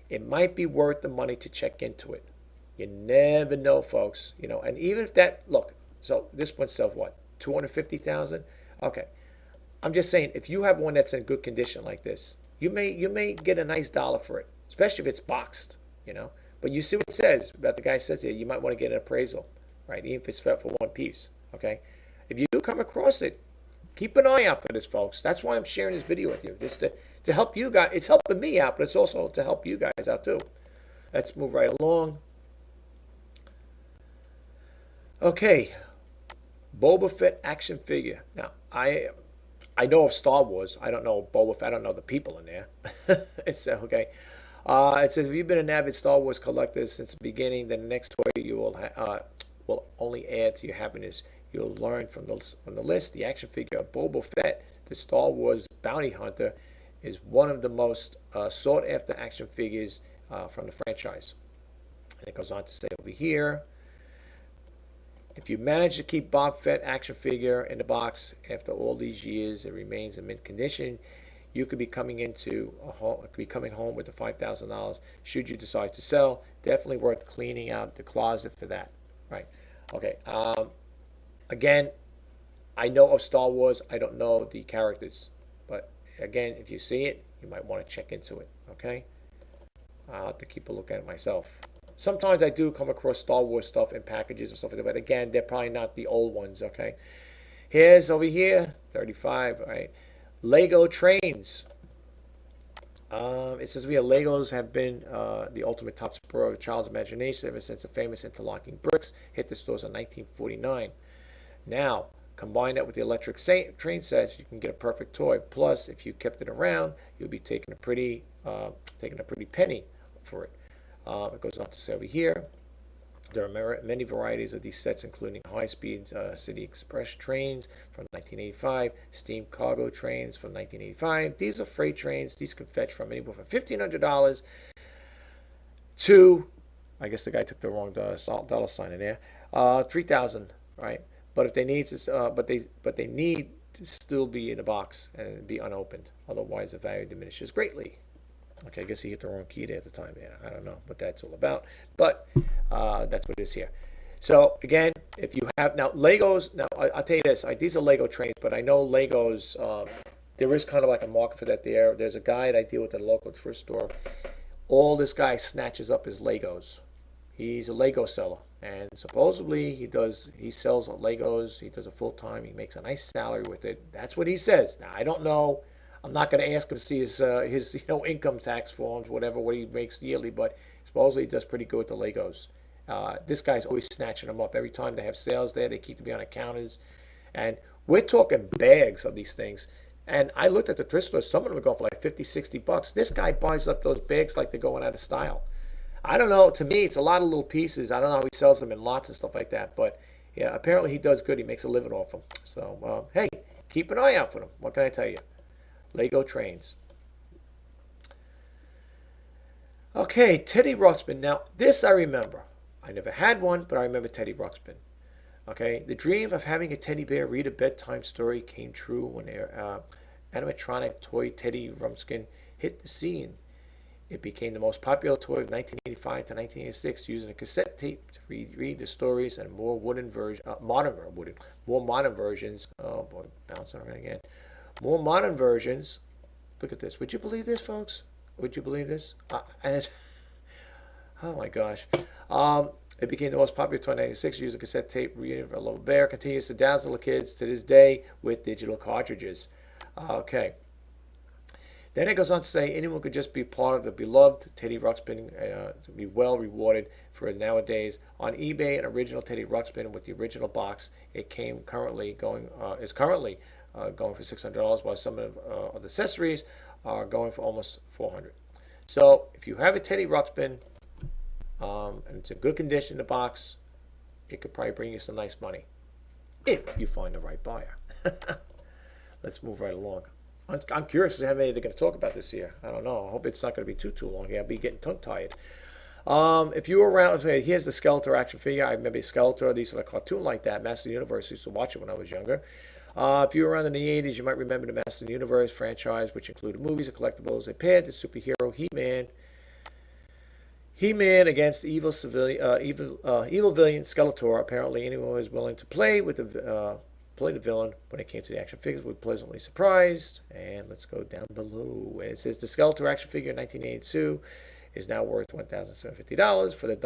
it might be worth the money to check into it. You never know, folks. And even if that, look, so this one sells what, $250,000? Okay, I'm just saying, if you have one that's in good condition like this, you may get a nice dollar for it, especially if it's boxed. But you see what it says about the guy says here. You might want to get an appraisal, right? Even if it's for one piece. Okay, if you do come across it, keep an eye out for this, folks. That's why I'm sharing this video with you, just to help you guys. It's helping me out, but it's also to help you guys out too. Let's move right along. Okay, Boba Fett action figure. Now, I know of Star Wars. I don't know Boba Fett. I don't know the people in there. It's okay. It says, if you've been an avid Star Wars collector since the beginning, then the next toy you will only add to your happiness. You'll learn from the list. The action figure of Boba Fett, the Star Wars bounty hunter, is one of the most sought-after action figures from the franchise. And it goes on to say over here, If you manage to keep Bob Fett action figure in the box after all these years, it remains in mint condition. You could be coming home with the $5,000 should you decide to sell. Definitely worth cleaning out the closet for that. Right. Okay. Again, I know of Star Wars. I don't know the characters. But again, if you see it, you might want to check into it. Okay. I'll have to keep a look at it myself. Sometimes I do come across Star Wars stuff in packages and stuff like that. But again, they're probably not the old ones. Okay. Here's over here, 35. All right. Lego Trains. It says Legos have been the ultimate top spur of a child's imagination ever since the famous interlocking bricks hit the stores in 1949. Now, combine that with the electric train sets, you can get a perfect toy. Plus, if you kept it around, you'll be taking a pretty penny for it. It goes on to say over here, there are many varieties of these sets, including high-speed City Express trains from 1985, steam cargo trains from 1985. These are freight trains. These can fetch from anywhere from $1,500 to, I guess the guy took the wrong dollar sign in there, $3,000, right? But if they need to, but they need to still be in a box and be unopened. Otherwise, the value diminishes greatly. Okay, I guess he hit the wrong key there at the time. Yeah, I don't know what that's all about, but that's what it is here. So again, if you have now Legos, now I'll tell you this: these are Lego trains, but I know Legos. There is kind of like a market for that. There's a guy that I deal with at a local thrift store. All this guy snatches up is Legos. He's a Lego seller, and supposedly he sells Legos. He does it full time. He makes a nice salary with it. That's what he says. Now I don't know. I'm not going to ask him to see his income tax forms, what he makes yearly, but supposedly he does pretty good with the Legos. This guy's always snatching them up. Every time they have sales there, they keep them on the counters. And we're talking bags of these things. And I looked at the thrift stores. Some of them are going for like $50, $60. This guy buys up those bags like they're going out of style. I don't know. To me, it's a lot of little pieces. I don't know how he sells them in lots and stuff like that. But yeah, apparently he does good. He makes a living off them. So, hey, keep an eye out for them. What can I tell you? Lego Trains. Okay, Teddy Ruxpin. Now, this I remember. I never had one, but I remember Teddy Ruxpin. Okay, the dream of having a teddy bear read a bedtime story came true when their animatronic toy Teddy Ruxpin hit the scene. It became the most popular toy of 1985 to 1986, using a cassette tape to read the stories and more modern versions. Oh boy, bouncing around again. More modern versions. Look at this. Would you believe this, folks? Would you believe this? Oh my gosh. It became the most popular toy in 1996. Using cassette tape reading for a little bear. Continues to dazzle the kids to this day with digital cartridges. Okay. Then it goes on to say anyone could just be part of the beloved Teddy Ruxpin to be well rewarded for it nowadays. On eBay, an original Teddy Ruxpin with the original box. It is currently going for $600, while some of the accessories are going for almost $400. So if you have a Teddy Ruxpin and it's in good condition, the box, it could probably bring you some nice money if you find the right buyer. Let's move right along. I'm curious to how many they're going to talk about this year. I don't know. I hope it's not going to be too long here. I'll be getting tongue-tied. If you were around, here's the Skeletor action figure. I remember Skeletor. These were a cartoon like that. Master of the Universe. I used to watch it when I was younger. If you were around in the 80s, you might remember the Master of the Universe franchise, which included movies and collectibles. It paired the superhero HeMan. HeMan against the evil villain Skeletor. Apparently, anyone who was willing to play the villain when it came to the action figures was pleasantly surprised. And let's go down below. And it says the Skeletor action figure in 1982 is now worth $1,750 for the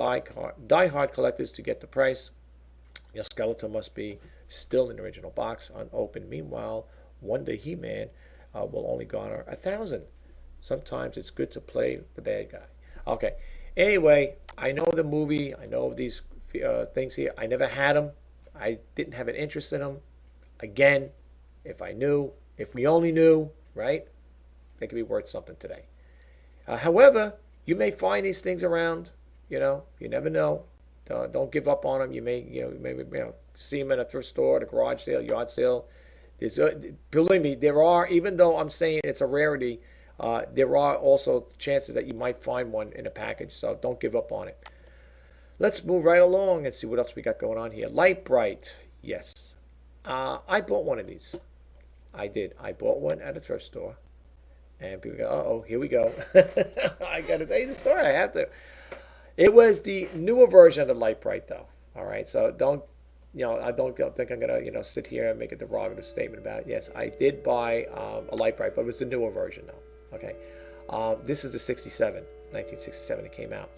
die-hard collectors to get the price. Your Skeletor must be still in the original box, unopened. Meanwhile, Wonder He-Man will only garner $1,000. Sometimes it's good to play the bad guy. Okay. Anyway, I know the movie. I know of these things here. I never had them. I didn't have an interest in them. Again, if we only knew, right, they could be worth something today. However, you may find these things around. You never know. Don't give up on them. You may see them in a thrift store, at a garage sale, yard sale. Believe me, there are. Even though I'm saying it's a rarity, there are also chances that you might find one in a package. So don't give up on it. Let's move right along and see what else we got going on here. Light Bright. Yes. I bought one of these. I did. I bought one at a thrift store. And people go, uh-oh, here we go. I got to tell you the story. I have to. It was the newer version of the Light Bright, though. All right. So don't, I don't think I'm going to, sit here and make a derogative statement about it. Yes, I did buy a Light Bright, but it was the newer version, though. Okay. This is the 1967 it came out.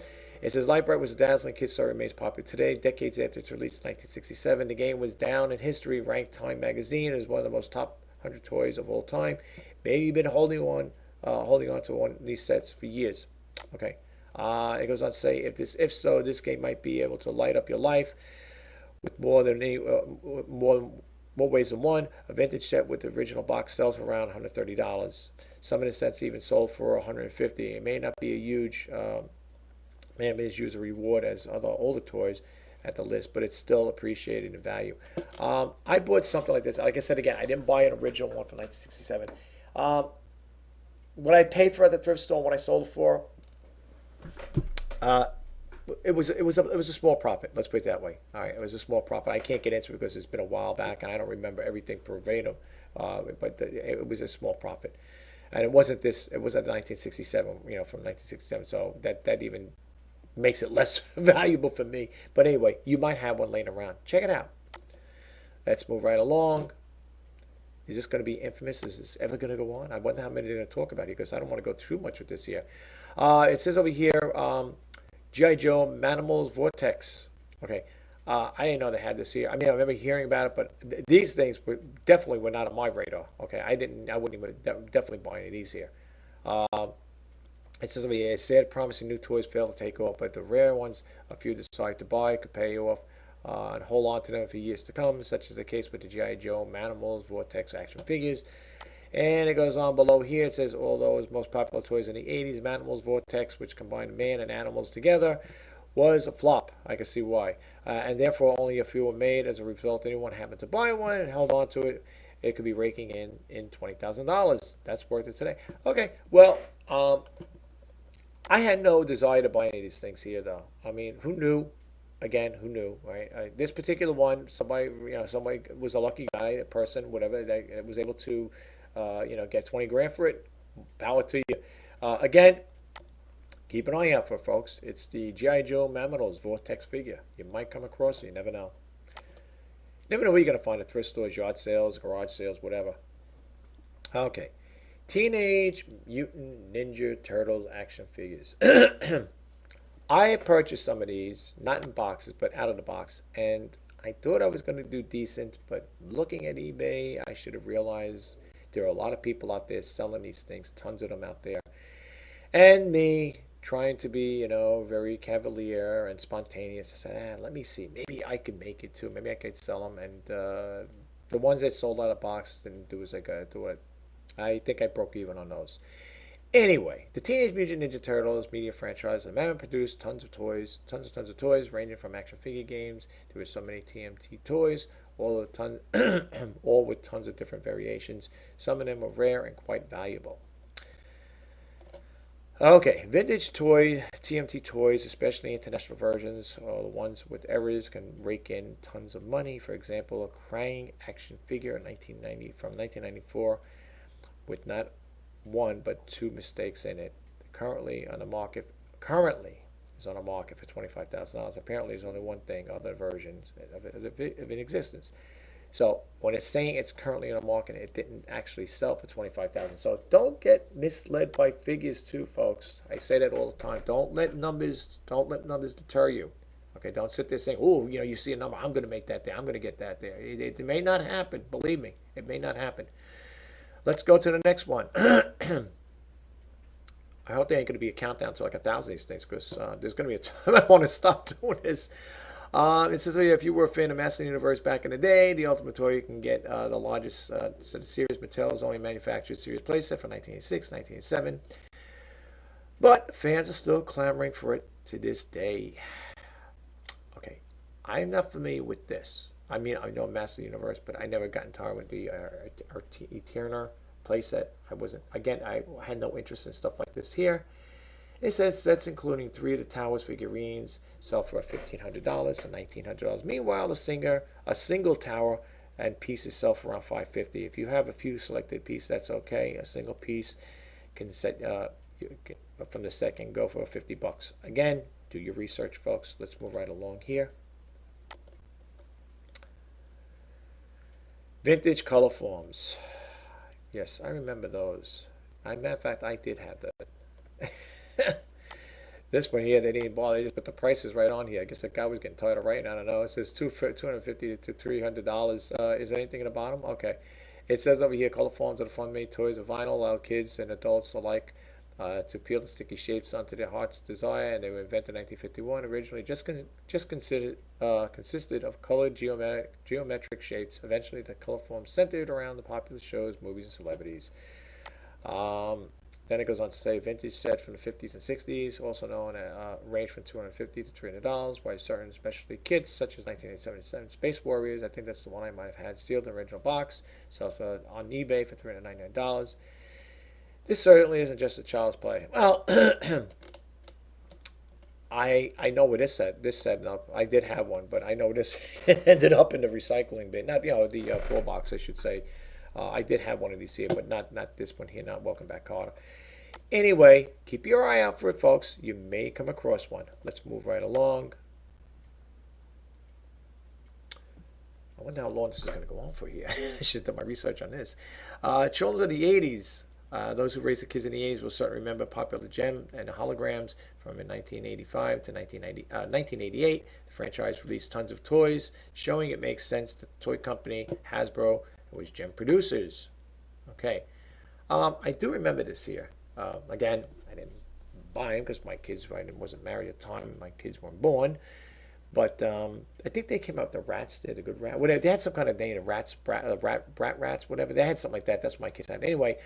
It says Light Bright was a dazzling kid story, remains popular today. Decades after its release in 1967, the game was down in history, ranked Time magazine as one of the most top 100 toys of all time. Maybe you've been holding on to one of these sets for years. Okay. It goes on to say, if so, this game might be able to light up your life with more ways than one. A vintage set with the original box sells for around $130. Some of the sets even sold for $150. It may not be a huge use a reward as other older toys at the list, but it's still appreciated in value. I bought something like this. Like I said again, I didn't buy an original one from 1967. What I paid for at the thrift store, what I sold it for, it was a small profit. Let's put it that way. All right, it was a small profit. I can't get into it because it's been a while back and I don't remember everything verbatim. But it was a small profit, and it wasn't this. It was at 1967. From 1967. So that even makes it less valuable for me. But anyway, you might have one laying around. Check it out. Let's move right along. Is this going to be infamous? Is this ever going to go on? I wonder how many they're going to talk about here because I don't want to go too much with this here. It says over here, G.I. Joe Manimals Vortex. Okay. I didn't know they had this here. I mean, I remember hearing about it, but these things definitely were not on my radar. Okay. I wouldn't even definitely buy any of these here. It says over here, sad promising new toys fail to take off, but the rare ones a few decide to buy could pay you off and hold on to them for years to come, such is the case with the G.I. Joe Manimals Vortex action figures. And it goes on below here. It says, although his most popular toys in the 80s, Manimals Vortex, which combined man and animals together, was a flop. I can see why. And therefore, only a few were made. As a result, anyone happened to buy one and held on to it, it could be raking in $20,000. That's worth it today. Okay, well, I had no desire to buy any of these things here, though. I mean, who knew? Again, who knew, right? This particular one, somebody was a lucky guy, a person, whatever, that was able to, get 20 grand for it. Power to you. Again, keep an eye out for it, folks. It's the G.I. Joe Manimals Vortex figure. You might come across it. You never know. Never know where you're going to find it. Thrift stores, yard sales, garage sales, whatever. Okay. Teenage Mutant Ninja Turtles action figures. I purchased some of these, not in boxes, but out of the box, and I thought I was going to do decent, but looking at eBay, I should have realized there are a lot of people out there selling these things, tons of them out there. And me trying to be, very cavalier and spontaneous, I said, let me see, maybe I could make it too, maybe I could sell them, and the ones that sold out of box didn't do as I got to do it. I think I broke even on those. Anyway, the Teenage Mutant Ninja Turtles media franchise, the man produced tons of toys, ranging from action figure games. There were so many TMT toys, all with tons of different variations. Some of them were rare and quite valuable. Okay, vintage toy, TMT toys, especially international versions, or the ones with errors, can rake in tons of money. For example, a Krang action figure from 1994 with not one but two mistakes in it. Currently is on the market for $25,000. Apparently, there's only one thing, other versions of it in existence. So when it's saying it's currently on the market, it didn't actually sell for $25,000. So don't get misled by figures, too, folks. I say that all the time. Don't let numbers deter you. Okay, don't sit there saying, "Oh, you see a number, I'm going to make that there. I'm going to get that there." It may not happen. Believe me, it may not happen. Let's go to the next one. I hope there ain't going to be a countdown to like 1,000 of these things, because there's going to be a time I want to stop doing this. It says if you were a fan of Master Universe back in the day, the ultimate toy you can get the largest set of series. Mattel's only manufactured series playset from 1986, 1987. But fans are still clamoring for it to this day. Okay, I'm not familiar with this. I mean, I know Master Universe, but I never got in tired with the Eterna playset. I had no interest in stuff like this here. It says that's including 3 of the towers figurines, sell for $1,500 to $1,900. Meanwhile, a single tower and pieces sell for around $550. If you have a few selected pieces, that's okay. A single piece can set from the set can go for $50. Again, do your research, folks. Let's move right along here. Vintage color forms. Yes, I remember those. Matter of fact, I did have that. This one here, they didn't bother. They just put the prices right on here. I guess the guy was getting tired of writing. I don't know. It says $250 to $300. Is there anything in the bottom? Okay. It says over here, color forms are the fun-made toys of vinyl allow kids and adults alike to peel the sticky shapes onto their heart's desire. And they were invented in 1951. Originally, consisted of colored geometric shapes. Eventually, the color forms centered around the popular shows, movies, and celebrities. Then it goes on to say vintage set from the 50s and 60s, also known range from $250 to $300, while certain specialty kits such as 1977 Space Warriors, I think that's the one I might have had, sealed in the original box, sells on eBay for $399. This certainly isn't just a child's play. Well, I know where this set up. I did have one, but I know this ended up in the recycling bin. Not the floor box, I should say. I did have one of these here, but not this one here. Not Welcome Back, Carter. Anyway, keep your eye out for it, folks. You may come across one. Let's move right along. I wonder how long this is going to go on for here. I should do my research on this. Children of the 80s. Those who raised the kids in the 80s will certainly remember popular gem and the holograms from 1985 to 1988. The franchise released tons of toys, showing it makes sense the toy company Hasbro was gem producers. Okay. I do remember this here. Again, I didn't buy them because my kids, I wasn't married at the time. My kids weren't born. But I think they came out the rats. They're the good rat. Whatever. They had some kind of name, rats, brat rats, whatever. They had something like that. That's what my kids had. Anyway,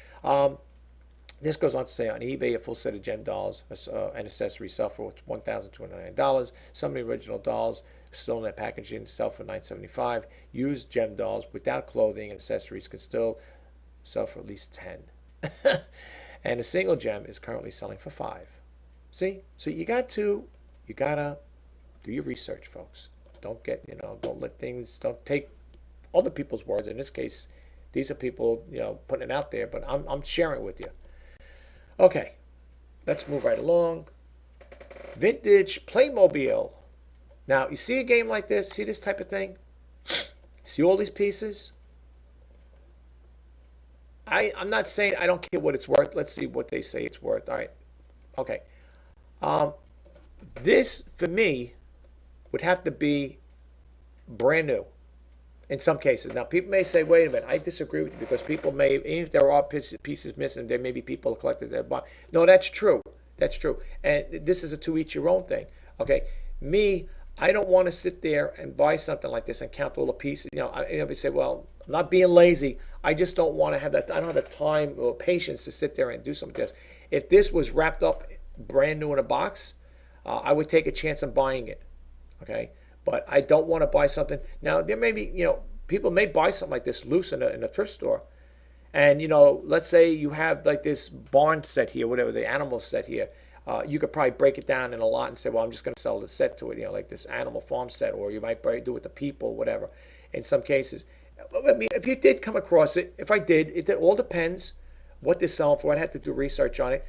this goes on to say on eBay, a full set of gem dolls and accessories sell for $1,209. Some of the original dolls still in their packaging sell for $975. Used gem dolls without clothing and accessories can still sell for at least $10. And a single gem is currently selling for $5. See? So you gotta do your research, folks. Don't don't take other people's words. In this case, these are people, putting it out there, but I'm sharing it with you. Okay, let's move right along. Vintage Playmobil. Now, you see a game like this, see this type of thing? See all these pieces? I'm not saying I don't care what it's worth. Let's see what they say it's worth. All right. Okay. This, for me, would have to be brand new in some cases. Now, people may say, wait a minute, I disagree with you because people may, even if there are pieces missing, there may be people collectors that buy. No, that's true. That's true. And this is a to each your own thing. Okay. Me, I don't want to sit there and buy something like this and count all the pieces. I say, well, I'm not being lazy. I just don't want to have that. I don't have the time or patience to sit there and do something like this. If this was wrapped up brand new in a box, I would take a chance on buying it. Okay. But I don't want to buy something. Now, there may be, people may buy something like this loose in a thrift store. And, let's say you have like this barn set here, whatever, the animal set here. You could probably break it down in a lot and say, well, I'm just going to sell the set to it, like this animal farm set, or you might do it with the people, whatever, in some cases. I mean, if you did come across it, if I did, it all depends what they're selling for. I'd have to do research on it.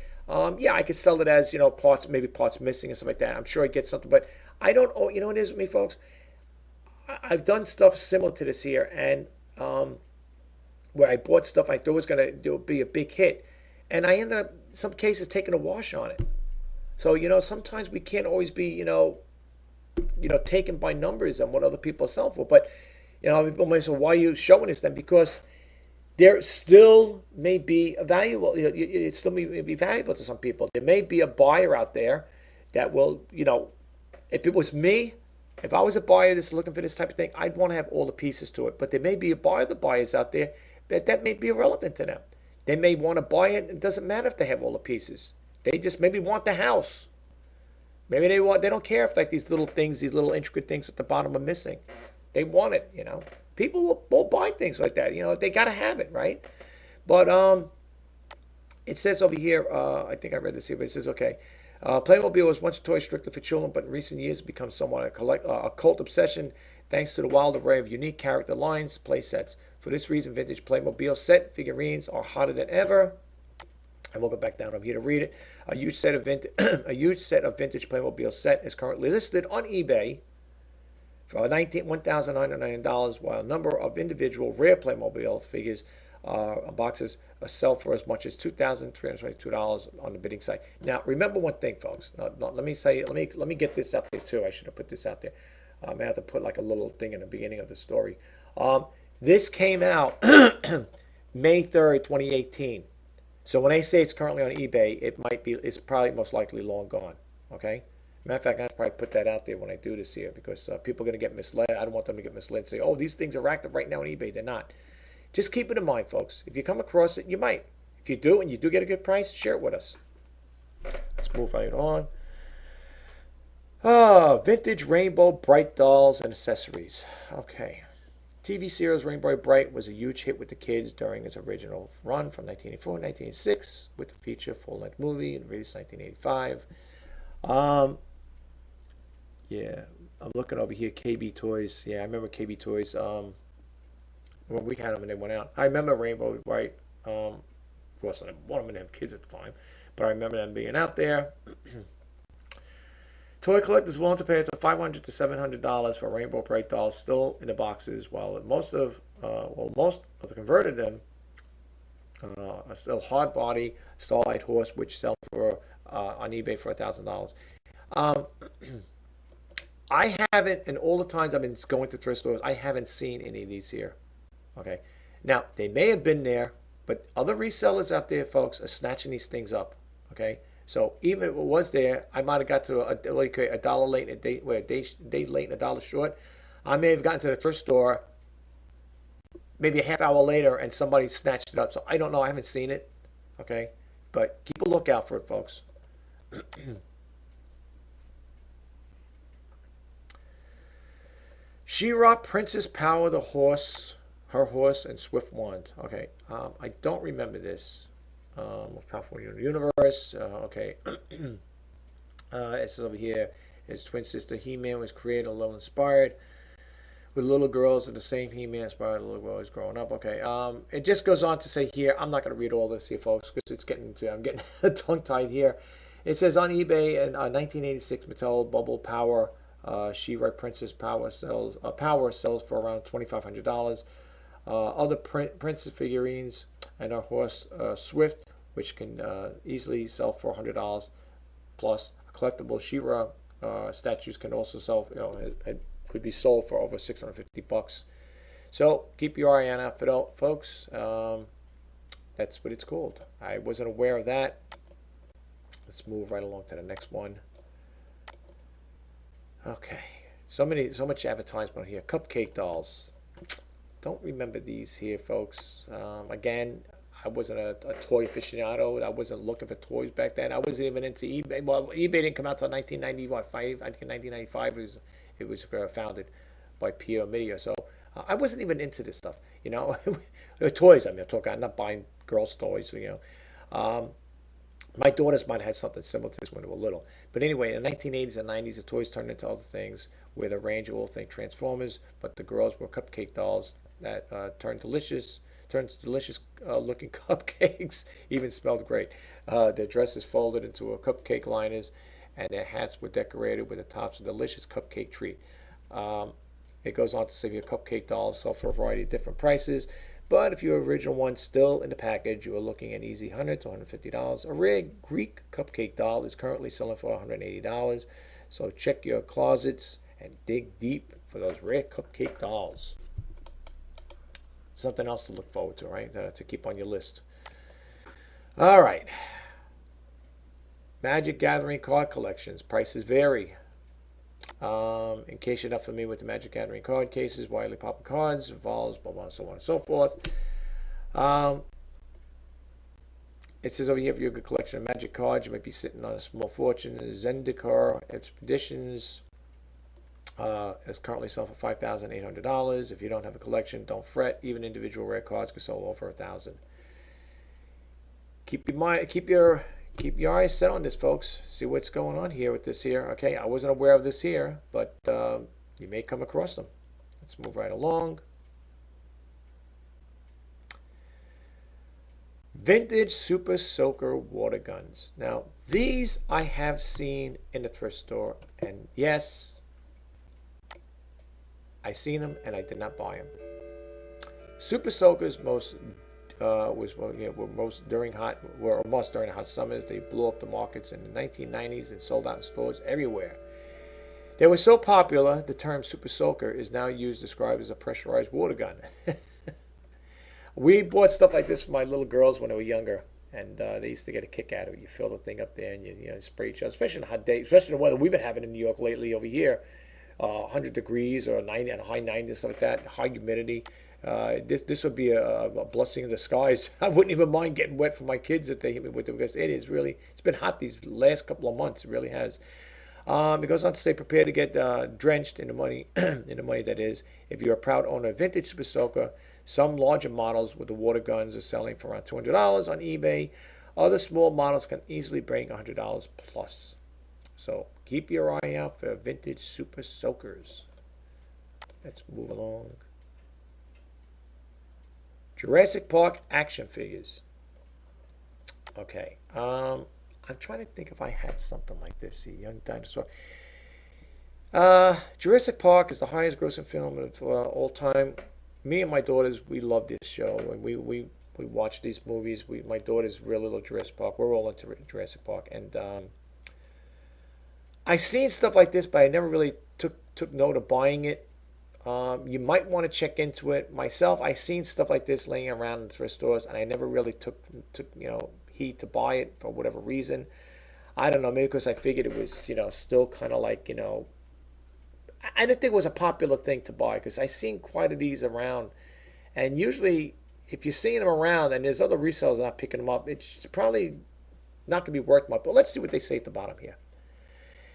Yeah, I could sell it as, parts missing and stuff like that. I'm sure I get something, but I don't, what it is with me, folks? I've done stuff similar to this here, and where I bought stuff I thought was going to be a big hit, and I ended up, in some cases, taking a wash on it. So, sometimes we can't always be, taken by numbers and what other people are selling for. But, people may say, why are you showing this then? Because there still may be a valuable, it still may be valuable to some people. There may be a buyer out there that will, if it was me, if I was a buyer that's looking for this type of thing, I'd want to have all the pieces to it. But there may be a buyer, the buyers out there, that may be irrelevant to them. They may want to buy it. It doesn't matter if they have all the pieces. They just maybe want the house. Maybe they don't care if like these little things, these little intricate things at the bottom are missing. They want it, People will buy things like that. They got to have it, right? But it says over here, I think I read this here, but it says, okay, Playmobil was once a toy strictly for children, but in recent years has become somewhat a cult obsession thanks to the wild array of unique character lines, play sets. For this reason, vintage Playmobil set figurines are hotter than ever. And we'll go back down over here to read it. A huge set of vintage Playmobil set is currently listed on eBay for $1,990, while a number of individual rare Playmobil figures boxes sell for as much as $2,322 on the bidding site. Now, remember one thing, folks. Let me get this out there too. I should have put this out there. I have to put like a little thing in the beginning of the story. This came out May 3rd, 2018. So when I say it's currently on eBay, it's probably most likely long gone. Okay? Matter of fact, I probably put that out there when I do this here because people are going to get misled. I don't want them to get misled and say, oh, these things are active right now on eBay. They're not. Just keep it in mind, folks. If you come across it, you might. If you do and you do get a good price, share it with us. Let's move right on. Vintage Rainbow Bright dolls and accessories. Okay. TV series Rainbow Bright was a huge hit with the kids during its original run from 1984 to 1986 with the feature full-length movie released in 1985. Yeah, I'm looking over here, KB Toys. Yeah, I remember KB Toys. When we had them and they went out. I remember Rainbow Bright. Of course, I didn't have kids at the time, but I remember them being out there. Toy collectors willing to pay up to $500 to $700 for Rainbow Bright dolls still in the boxes, while most of the converted them are still hard body Starlight Horse, which sell for on eBay for $1,000. I haven't, and all the times I've been going to thrift stores, I haven't seen any of these here. Okay, now they may have been there, but other resellers out there, folks, are snatching these things up. Okay, so even if it was there, I might have got to a dollar late, a day late, and a dollar short. I may have gotten to the thrift store maybe a half hour later, and somebody snatched it up. So I don't know. I haven't seen it. Okay, but keep a lookout for it, folks. She-Ra Princess Power the horse. Her horse and swift wand. Okay, I don't remember this. Powerful universe. Okay, it's over here. His twin sister HeMan was created a little inspired with little girls of the same HeMan inspired little girls growing up. Okay, it just goes on to say here. I'm not going to read all this here, folks, because I'm getting tongue tied here. It says on eBay in 1986, Mattel Bubble Power She-Ra Princess Power sells for around $2,500. Other princess figurines and our horse Swift, which can easily sell for $100. Plus, collectible She-Ra statues can also sell. It could be sold for over $650. So keep your eye on it, folks. That's what it's called. I wasn't aware of that. Let's move right along to the next one. Okay, so much advertisement here. Cupcake dolls. Don't remember these here, folks. Again, I wasn't a toy aficionado. I wasn't looking for toys back then. I wasn't even into eBay. Well, eBay didn't come out until 1995. I think in 1995 it was founded by Pierre Media. So I wasn't even into this stuff. Toys. I'm not buying girls' toys. My daughters might have had something similar to this when they were little. But anyway, in the 1980s and 90s, the toys turned into other things with a range of all things Transformers, but the girls were cupcake dolls that turned delicious looking cupcakes, even smelled great. Their dresses folded into a cupcake liners, and their hats were decorated with the tops of a delicious cupcake treat. It goes on to say your cupcake dolls sell for a variety of different prices. But if your original one's still in the package, you are looking at easy $100 to $150. A rare Greek cupcake doll is currently selling for $180. So check your closets and dig deep for those rare cupcake dolls. Something else to look forward to, right? To keep on your list. All right. Magic Gathering card collections. Prices vary. In case you're not familiar with the Magic Gathering card cases, widely popular cards, involves blah, blah, so on and so forth. It says over here, if you have a good collection of Magic cards, you might be sitting on a small fortune. The Zendikar Expeditions is currently selling for $5,800. If you don't have a collection, don't fret. Even individual rare cards can sell over $1,000. Keep keep your eyes set on this, folks. See what's going on here with this here. Okay, I wasn't aware of this here, but you may come across them. Let's move right along. Vintage Super Soaker water guns. Now, these I have seen in the thrift store, and yes, I seen them and I did not buy them. Super Soakers were most during the hot summers. They blew up the markets in the 1990s and sold out in stores everywhere. They were so popular, the term Super Soaker is now used to describe as a pressurized water gun. We bought stuff like this for my little girls when they were younger, and they used to get a kick out of it. You fill the thing up there and you spray each other, especially in hot days, especially the weather we've been having in New York lately over here, 100 degrees or 90 and high 90s, stuff like that, high humidity. This would be a blessing in disguise. I wouldn't even mind getting wet for my kids if they hit me with it, because it's been hot these last couple of months. It really has. It goes on to say, prepare to get drenched in the money, that is. If you're a proud owner of vintage Super Soaker, some larger models with the water guns are selling for around $200 on eBay. Other small models can easily bring $100 plus. So keep your eye out for vintage Super Soakers. Let's move along. Jurassic Park action figures. Okay. I'm trying to think if I had something like this. See, Young Dinosaur. Jurassic Park is the highest grossing film of all time. Me and my daughters, we love this show, and we watch these movies. My daughters really love Jurassic Park. We're all into Jurassic Park, and I seen stuff like this, but I never really took note of buying it. You might want to check into it. Myself, I seen stuff like this laying around in thrift stores, and I never really took heed to buy it for whatever reason. I don't know, maybe because I figured it was still kind of like I didn't think it was a popular thing to buy, because I seen quite a these around, and usually if you're seeing them around and there's other resellers not picking them up, it's probably not going to be worth much. But let's see what they say at the bottom here.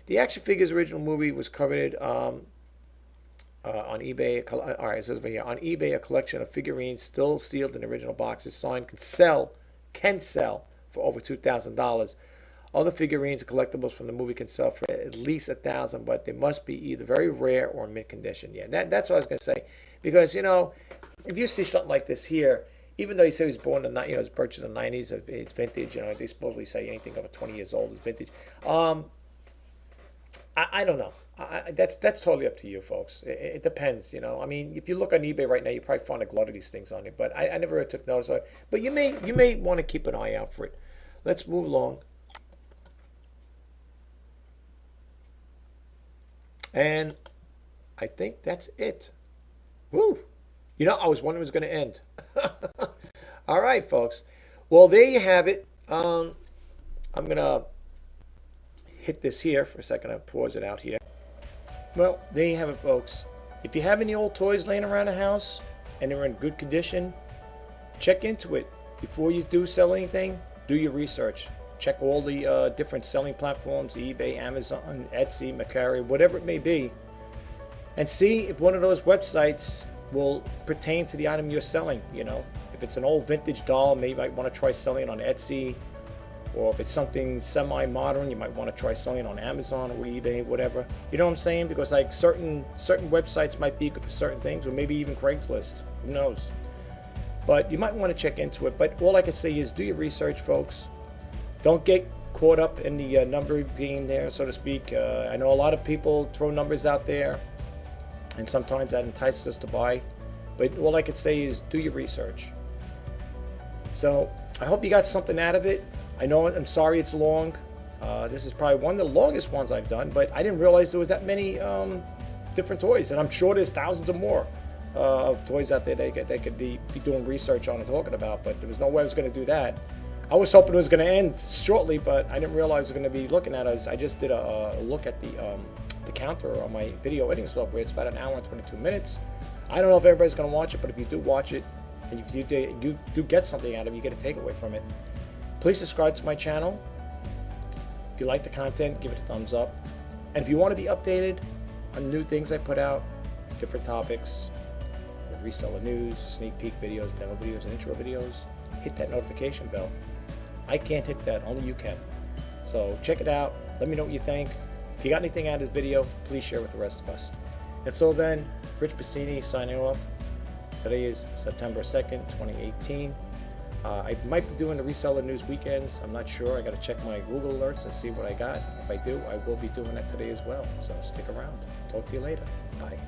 The action figures original movie was coveted on eBay. All right, it says over here, on eBay, a collection of figurines still sealed in original boxes, signed, can sell for over $2,000. Other figurines and collectibles from the movie can sell for at least $1,000, but they must be either very rare or mint condition. Yeah, that's what I was going to say. Because, if you see something like this here, even though you say he was born in it's purchased in the 90s, it's vintage, they supposedly say anything over 20 years old is vintage. I don't know. That's totally up to you, folks. It depends, I mean, if you look on eBay right now, you probably find a glut of these things on it, but I never really took notice of it. But you may want to keep an eye out for it. Let's move along. And I think that's it. Woo! I was wondering it was going to end. All right, folks. Well, there you have it. I'm going to hit this here for a second. I'll pause it out here. Well, there you have it, folks. If you have any old toys laying around the house and they're in good condition, check into it. Before you do sell anything, do your research. Check all the different selling platforms, eBay, Amazon, Etsy, Mercari, whatever it may be, and see if one of those websites will pertain to the item you're selling. If it's an old vintage doll, maybe you might want to try selling it on Etsy, or if it's something semi-modern, you might want to try selling it on Amazon or eBay, whatever. You know what I'm saying? Because like certain websites might be good for certain things, or maybe even Craigslist. Who knows? But you might want to check into it. But all I can say is do your research, folks. Don't get caught up in the number game there, so to speak. I know a lot of people throw numbers out there, and sometimes that entices us to buy. But all I can say is do your research. So I hope you got something out of it. I'm sorry it's long. This is probably one of the longest ones I've done, but I didn't realize there was that many different toys. And I'm sure there's thousands or more of toys out there they could be doing research on and talking about, but there was no way I was going to do that. I was hoping it was going to end shortly, but I didn't realize I was going to be looking at it. I just did a look at the counter on my video editing software. It's about an hour and 22 minutes. I don't know if everybody's going to watch it, but if you do watch it, and if you do get something out of it, you get a takeaway from it. Please subscribe to my channel. If you like the content, give it a thumbs up. And if you want to be updated on new things I put out, different topics, reseller news, sneak peek videos, demo videos, and intro videos, hit that notification bell. I can't hit that, only you can. So check it out, let me know what you think. If you got anything out of this video, please share with the rest of us. Until then, Rich Bassini signing off. Today is September 2nd, 2018. I might be doing the reseller news weekends. I'm not sure. I got to check my Google alerts and see what I got. If I do, I will be doing that today as well. So stick around. Talk to you later. Bye.